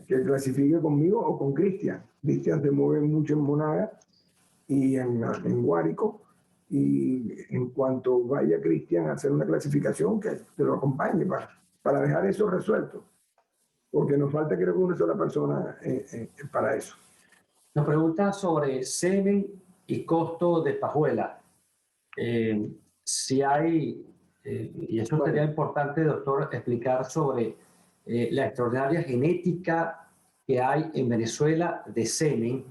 que clasifique conmigo o con Cristian. Cristian se mueve mucho en Monaga y en Guárico, y en cuanto vaya Cristian a hacer una clasificación, que te lo acompañe para dejar eso resuelto, porque nos falta creo que una sola persona para eso. Nos pregunta sobre semen y costo de pajuela. Si hay, y eso sería importante, doctor, explicar sobre la extraordinaria genética que hay en Venezuela de semen,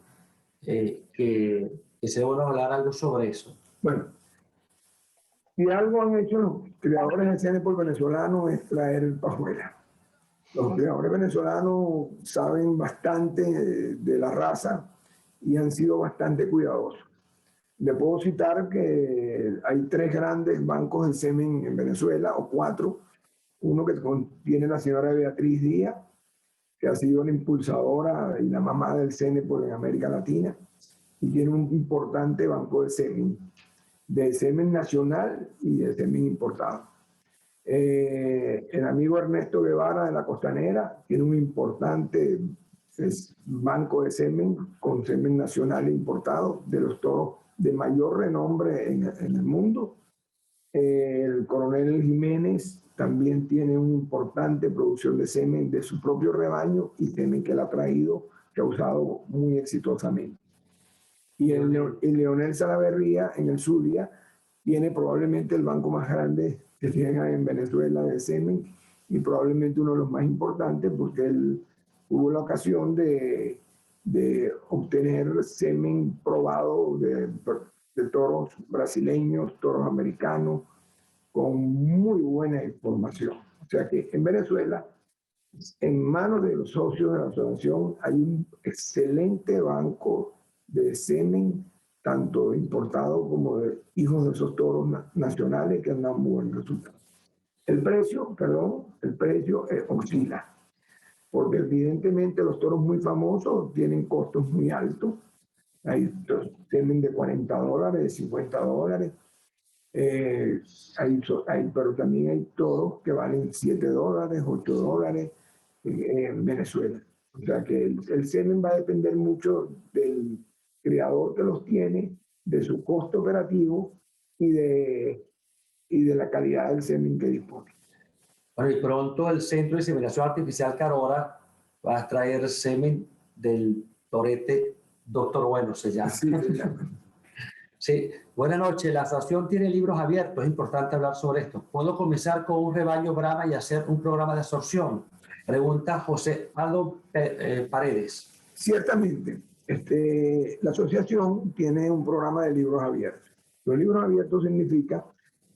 que se debe hablar algo sobre eso. Bueno, si algo han hecho los criadores de semen por venezolanos es traer pajuela. Los criadores venezolanos saben bastante de la raza y han sido bastante cuidadosos. Le puedo citar que hay 3 grandes bancos de semen en Venezuela, o 4. Uno que contiene la señora Beatriz Díaz, que ha sido la impulsadora y la mamá del Cenepol en América Latina, y tiene un importante banco de semen nacional y de semen importado. El amigo Ernesto Guevara de la Costanera tiene un importante banco de semen con semen nacional e importado de los toros de mayor renombre en el mundo. El coronel Jiménez también tiene una importante producción de semen de su propio rebaño y semen que él ha traído, que ha usado muy exitosamente. Y el Leonel Salaverría en el Zulia tiene probablemente el banco más grande que tienen en Venezuela de semen y probablemente uno de los más importantes porque él hubo la ocasión de obtener semen probado de toros brasileños, toros americanos, con muy buena información. O sea que en Venezuela, en manos de los socios de la asociación, hay un excelente banco de semen, tanto importado como de hijos de esos toros nacionales que han dado muy buen resultado. El precio oscila, porque evidentemente los toros muy famosos tienen costos muy altos. Hay semen de $40, de $50. Pero también hay toros que valen $7, $8 en Venezuela. O sea que el semen va a depender mucho del criador que los tiene, de su costo operativo y de la calidad del semen que dispone. Bueno, y pronto el Centro de Inseminación Artificial Carora va a traer semen del torete Doctor Bueno, se llama. Así se llama. Sí, buenas noches. La asociación tiene libros abiertos. Es importante hablar sobre esto. ¿Puedo comenzar con un rebaño Brahma y hacer un programa de absorción? Pregunta José Aldo Paredes. Ciertamente, la asociación tiene un programa de libros abiertos. Los libros abiertos significa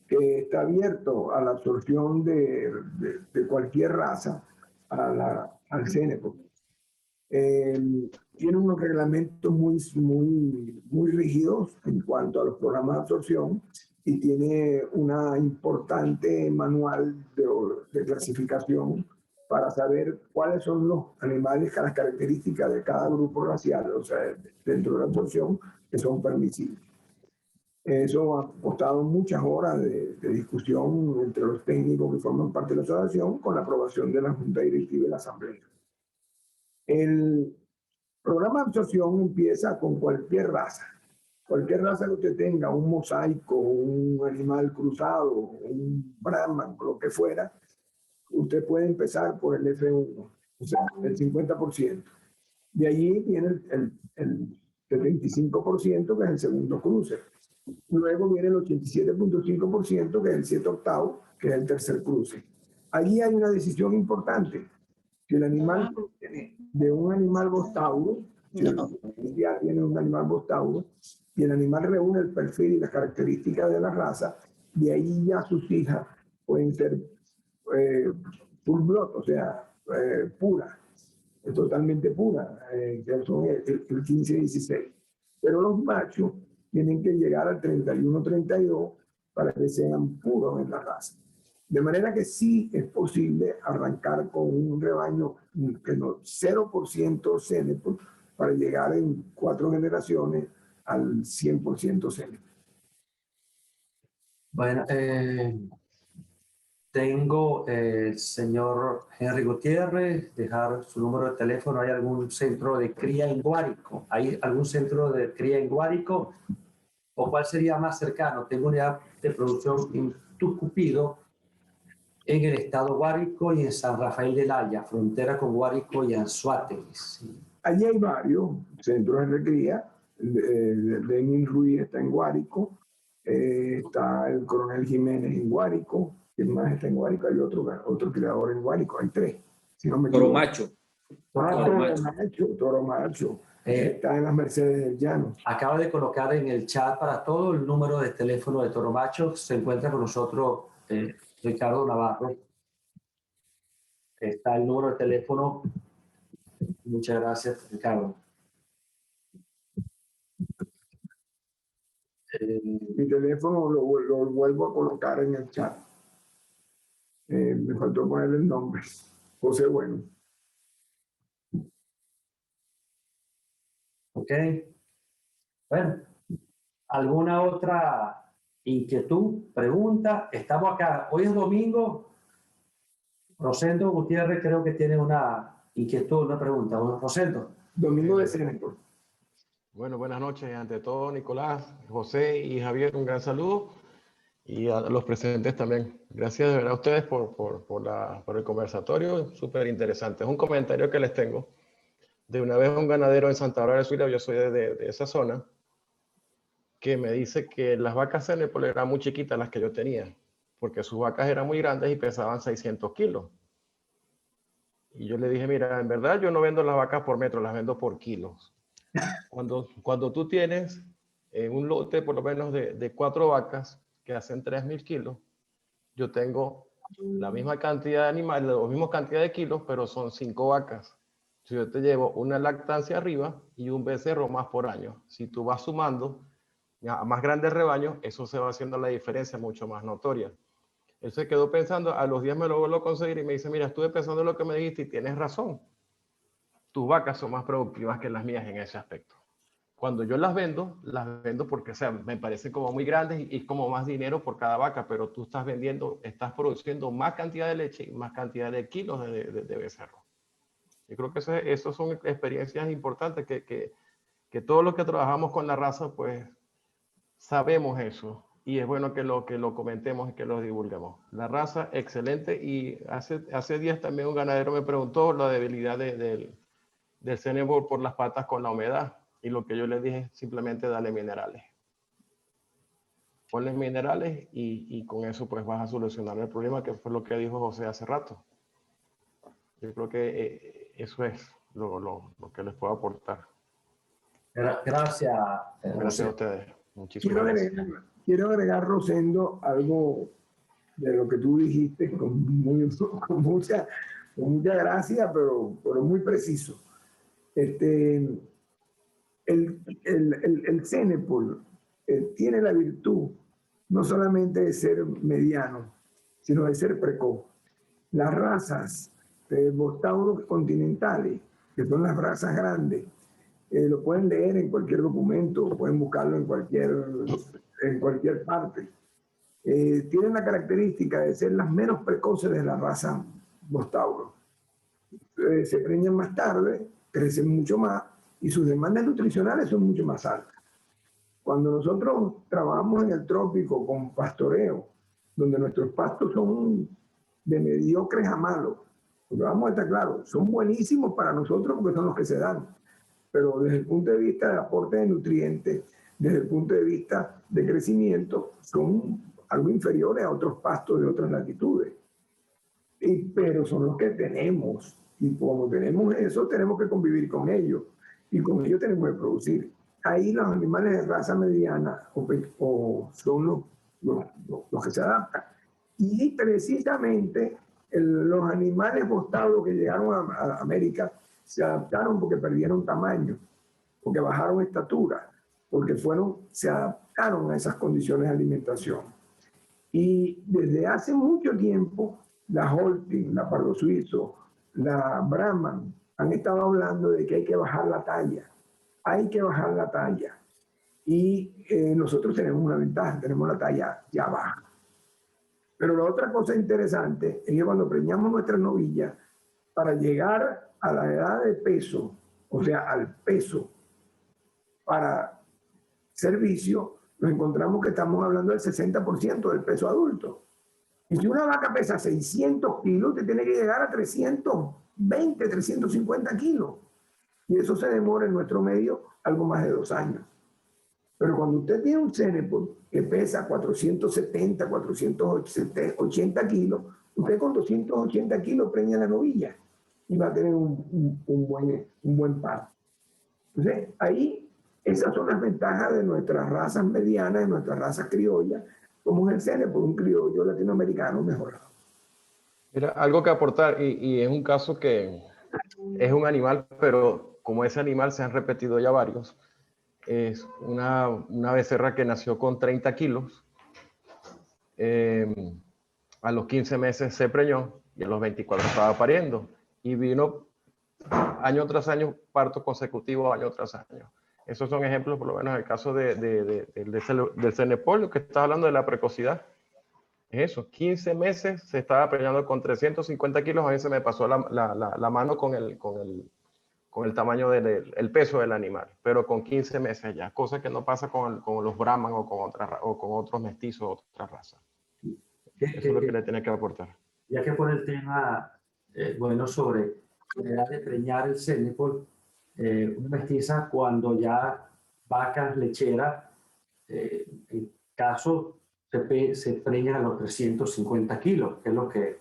que está abierto a la absorción de cualquier raza al Cenepol. Tiene unos reglamentos muy rígidos en cuanto a los programas de absorción y tiene una importante manual de clasificación para saber cuáles son los animales, las características de cada grupo racial, o sea, dentro de la absorción, que son permisibles. Eso ha costado muchas horas de discusión entre los técnicos que forman parte de la asociación con la aprobación de la Junta Directiva y la Asamblea. El programa de absorción empieza con cualquier raza. Cualquier raza que usted tenga, un mosaico, un animal cruzado, un brahman, lo que fuera, usted puede empezar por el F1, o sea, el 50%. De allí viene el 75%, que es el segundo cruce. Luego viene el 87.5%, que es el 7 octavo, que es el tercer cruce. Allí hay una decisión importante. Si el animal viene de un animal bostauro, si ya viene un animal bostauro, y el animal reúne el perfil y las características de la raza, de ahí ya sus hijas pueden ser full blood, o sea, pura, totalmente pura, que son el 15-16. Pero los machos tienen que llegar al 31-32 para que sean puros en la raza. De manera que sí es posible arrancar con un rebaño que no, 0% Cenepol para llegar en 4 generaciones al 100% Cenepol. Bueno, tengo el señor Henry Gutiérrez, dejar su número de teléfono. ¿Hay algún centro de cría en Guárico? ¿Hay algún centro de cría en Guárico? ¿O cuál sería más cercano? Tengo unidad de producción en Tucupido, en el estado Guárico y en San Rafael del Haya, frontera con Guárico y Anzoátegui. Allí hay varios centros de recría. Lenin Ruiz está en Guárico, está el Coronel Jiménez en Guárico. ¿Quién más está en Guárico? Hay otro criador en Guárico, hay 3. Si no me Toro equivoco. Macho. Toro Macho. Está en las Mercedes del Llano. Acaba de colocar en el chat para todo el número de teléfono de Toro Macho. Se encuentra con nosotros Ricardo Navarro. Está el número de teléfono. Muchas gracias, Ricardo. Mi teléfono lo vuelvo a colocar en el chat. Me faltó ponerle el nombre. José Bueno. Ok. Bueno, ¿alguna otra inquietud, pregunta? Estamos acá. Hoy es domingo. Rosendo Gutiérrez creo que tiene una inquietud, una pregunta. Rosendo. Domingo de Séneco. Bueno, buenas noches. Ante todo, Nicolás, José y Javier, un gran saludo. Y a los presentes también. Gracias de verdad a ustedes por el conversatorio. Súper interesante. Es un comentario que les tengo. De una vez un ganadero en Santa Bárbara de Zulia, yo soy de esa zona, que me dice que las vacas Sénépolis eran muy chiquitas las que yo tenía, porque sus vacas eran muy grandes y pesaban 600 kilos. Y yo le dije, mira, en verdad yo no vendo las vacas por metro, las vendo por kilos. Cuando tú tienes un lote por lo menos de 4 vacas que hacen 3.000 kilos, yo tengo la misma cantidad de animales, la misma cantidad de kilos, pero son 5 vacas. Si yo te llevo una lactancia arriba y un becerro más por año, si tú vas sumando a más grandes rebaños, eso se va haciendo la diferencia mucho más notoria. Él se quedó pensando, a los días me lo vuelvo a conseguir y me dice, mira, estuve pensando en lo que me dijiste y tienes razón. Tus vacas son más productivas que las mías en ese aspecto. Cuando yo las vendo porque, o sea, me parecen como muy grandes y como más dinero por cada vaca, pero tú estás produciendo más cantidad de leche y más cantidad de kilos de becerro. Yo creo que eso son experiencias importantes que todos los que trabajamos con la raza, pues, sabemos eso. Y es bueno que lo comentemos y que lo divulguemos. La raza, excelente. Y hace días también un ganadero me preguntó la debilidad del Sénépolis por las patas con la humedad. Y lo que yo le dije, simplemente dale minerales. Ponle minerales y con eso pues vas a solucionar el problema, que fue lo que dijo José hace rato. Yo creo que eso es lo que les puedo aportar. Gracias. Gracias a ustedes. Muchísimas gracias. Quiero agregar, Rosendo, algo de lo que tú dijiste con mucha gracia, pero muy preciso. El Sénépolis tiene la virtud no solamente de ser mediano, sino de ser precoz. Las razas de bostauros continentales, que son las razas grandes, lo pueden leer en cualquier documento, pueden buscarlo en cualquier parte. Tienen la característica de ser las menos precoces de la raza bostauro. Se preñan más tarde, crecen mucho más y sus demandas nutricionales son mucho más altas. Cuando nosotros trabajamos en el trópico con pastoreo, donde nuestros pastos son de mediocres a malos, porque vamos a estar claros, son buenísimos para nosotros porque son los que se dan, pero desde el punto de vista de aporte de nutrientes, desde el punto de vista de crecimiento, son algo inferiores a otros pastos de otras latitudes. Pero son los que tenemos, y como tenemos eso, tenemos que convivir con ellos, y con ellos tenemos que producir. Ahí los animales de raza mediana son los que se adaptan. Y precisamente los animales bostauros que llegaron a América se adaptaron porque perdieron tamaño, porque bajaron estatura, porque se adaptaron a esas condiciones de alimentación. Y desde hace mucho tiempo, la Holstein, la Pardo Suizo, la Brahman han estado hablando de que hay que bajar la talla. Hay que bajar la talla. Y nosotros tenemos una ventaja, tenemos la talla ya baja. Pero la otra cosa interesante es que cuando preñamos nuestras novillas, para llegar a la edad de peso, o sea, al peso para servicio, nos encontramos que estamos hablando del 60% del peso adulto. Y si una vaca pesa 600 kilos, usted tiene que llegar a 320, 350 kilos. Y eso se demora en nuestro medio algo más de 2 años. Pero cuando usted tiene un Cenepol que pesa 470, 480 kilos, usted con 280 kilos preña la novilla y va a tener un buen par. Entonces, ahí, esas son las ventajas de nuestras razas medianas, de nuestras razas criollas, como es el Cenepol, un criollo latinoamericano mejorado. Mira, algo que aportar, y es un caso que es un animal, pero como ese animal se han repetido ya varios, es una becerra que nació con 30 kilos, a los 15 meses se preñó y a los 24 estaba pariendo, y vino año tras año, parto consecutivo año tras año. Esos son ejemplos, por lo menos en el caso del Cenepol, lo que está hablando de la precocidad. Es eso, 15 meses se estaba preñando con 350 kilos, a mí se me pasó la mano con el tamaño del peso del animal, pero con 15 meses ya, cosa que no pasa con los Brahman o con otros mestizos, otras razas. Eso es lo que le tiene que aportar. Ya que pone el tema, bueno, sobre la edad de preñar el Cenepol, una mestiza cuando ya vacas lecheras, en caso se preñan a los 350 kilos, que es lo que...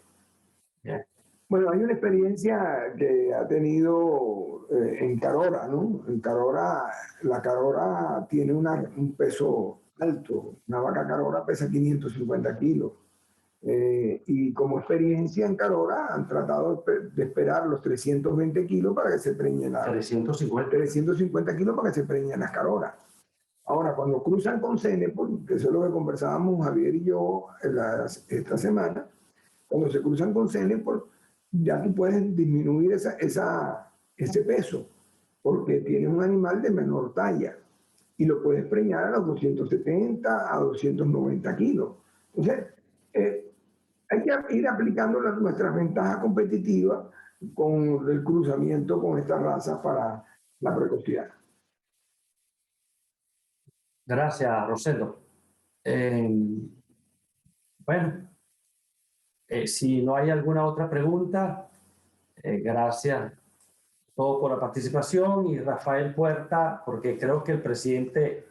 Bueno, hay una experiencia que ha tenido en Carora, ¿no? En Carora, la Carora tiene un peso alto. Una vaca Carora pesa 550 kilos. Y como experiencia en Carora han tratado de esperar los 320 kilos para que se preñen las... 350 kilos para que se preñen las Caroras. Ahora, cuando cruzan con Cenepol, que eso es lo que conversábamos Javier y yo esta semana, cuando se cruzan con Cenepol, ya tú puedes disminuir ese peso, porque tienes un animal de menor talla y lo puedes preñar a los 270 a 290 kilos. Entonces, hay que ir aplicando nuestras ventajas competitivas con el cruzamiento con estas razas para la precocidad. Gracias, Rosendo. Bueno, si no hay alguna otra pregunta, gracias a todos por la participación y Rafael Puerta, porque creo que el presidente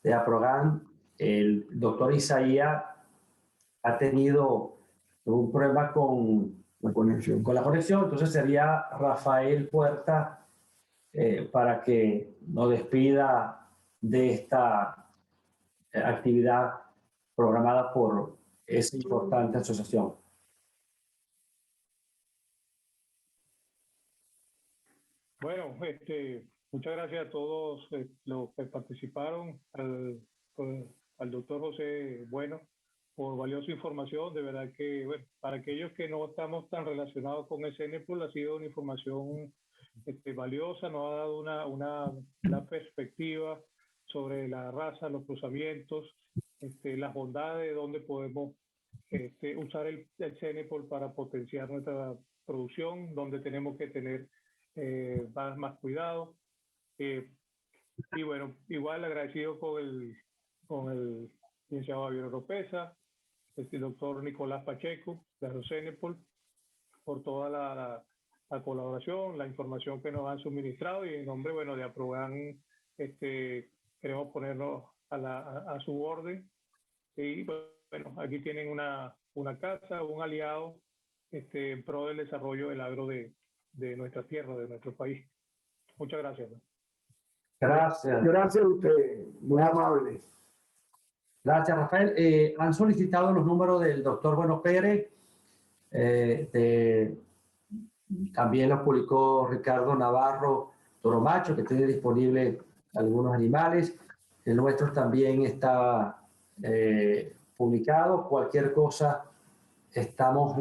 de APROGAN, el doctor Isaías, ha tenido un problema con la conexión, entonces sería Rafael Puerta para que nos despida de esta actividad programada por esa importante asociación. Bueno, muchas gracias a todos los que participaron, al doctor José Bueno, por valiosa información. De verdad que, bueno, para aquellos que no estamos tan relacionados con el Cenepol, ha sido una información valiosa, nos ha dado una perspectiva sobre la raza, los cruzamientos, las bondades de donde podemos usar el Cenepol para potenciar nuestra producción, donde tenemos que tener más cuidado. Y bueno, igual agradecido con el licenciado Javier Oropesa, el doctor Nicolás Pacheco, de Cenepol, por toda la colaboración, la información que nos han suministrado, y en nombre, bueno, de APROGAN, queremos ponernos a su orden. Y bueno, aquí tienen una casa, un aliado en pro del desarrollo del agro de nuestra tierra, de nuestro país. Muchas gracias. Gracias. Gracias a usted, muy amable. Gracias, Rafael. Han solicitado los números del doctor Bueno Pérez. También los publicó Ricardo Navarro Toromacho, que tiene disponible algunos animales. El nuestro también está publicado. Cualquier cosa, estamos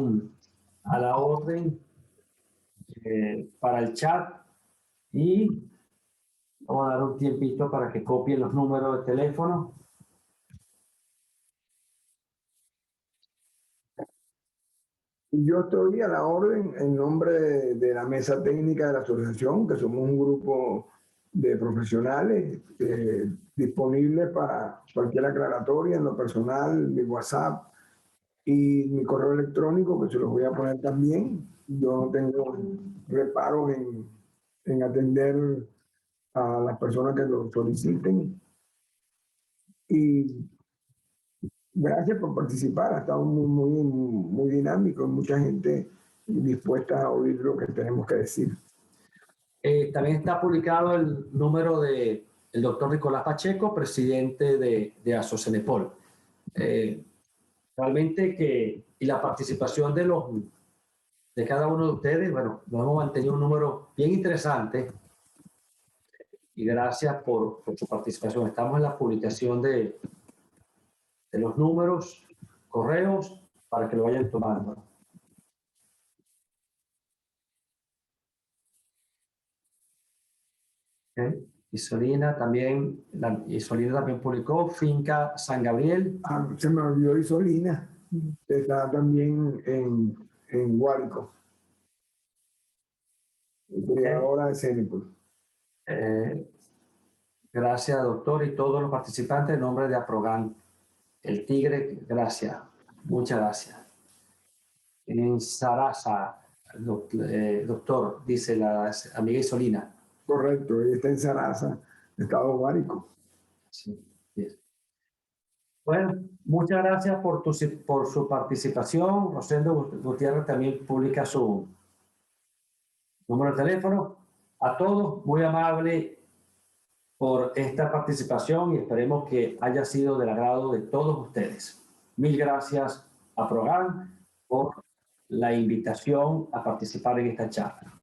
a la orden para el chat, y vamos a dar un tiempito para que copien los números de teléfono. Yo estoy a la orden en nombre de la mesa técnica de la asociación, que somos un grupo de profesionales, disponible para cualquier aclaratoria en lo personal, mi WhatsApp y mi correo electrónico, que se los voy a poner también. Yo no tengo reparos en atender a las personas que lo soliciten. Y gracias por participar, ha estado muy dinámico, mucha gente dispuesta a oír lo que tenemos que decir. También está publicado el número del doctor Nicolás Pacheco, presidente de Asocenepol. Realmente y la participación de cada uno de ustedes, bueno, nos hemos mantenido un número bien interesante y gracias por su participación. Estamos en la publicación de los números, correos, para que lo vayan tomando. Okay. Isolina también publicó Finca San Gabriel. Se me olvidó Isolina, que está también en Guárico, creadora de Cenepol. Gracias, doctor, y todos los participantes en nombre de Aprogan. El Tigre, gracias. Muchas gracias. En Sarasa, doctor, dice la amiga Isolina. Correcto, ella está en Sarasa, estado Guárico. Sí, bien. Bueno, muchas gracias por su participación. Rosendo Gutiérrez también publica su número de teléfono. A todos, muy amable por esta participación y esperemos que haya sido del agrado de todos ustedes. Mil gracias a Progan por la invitación a participar en esta charla.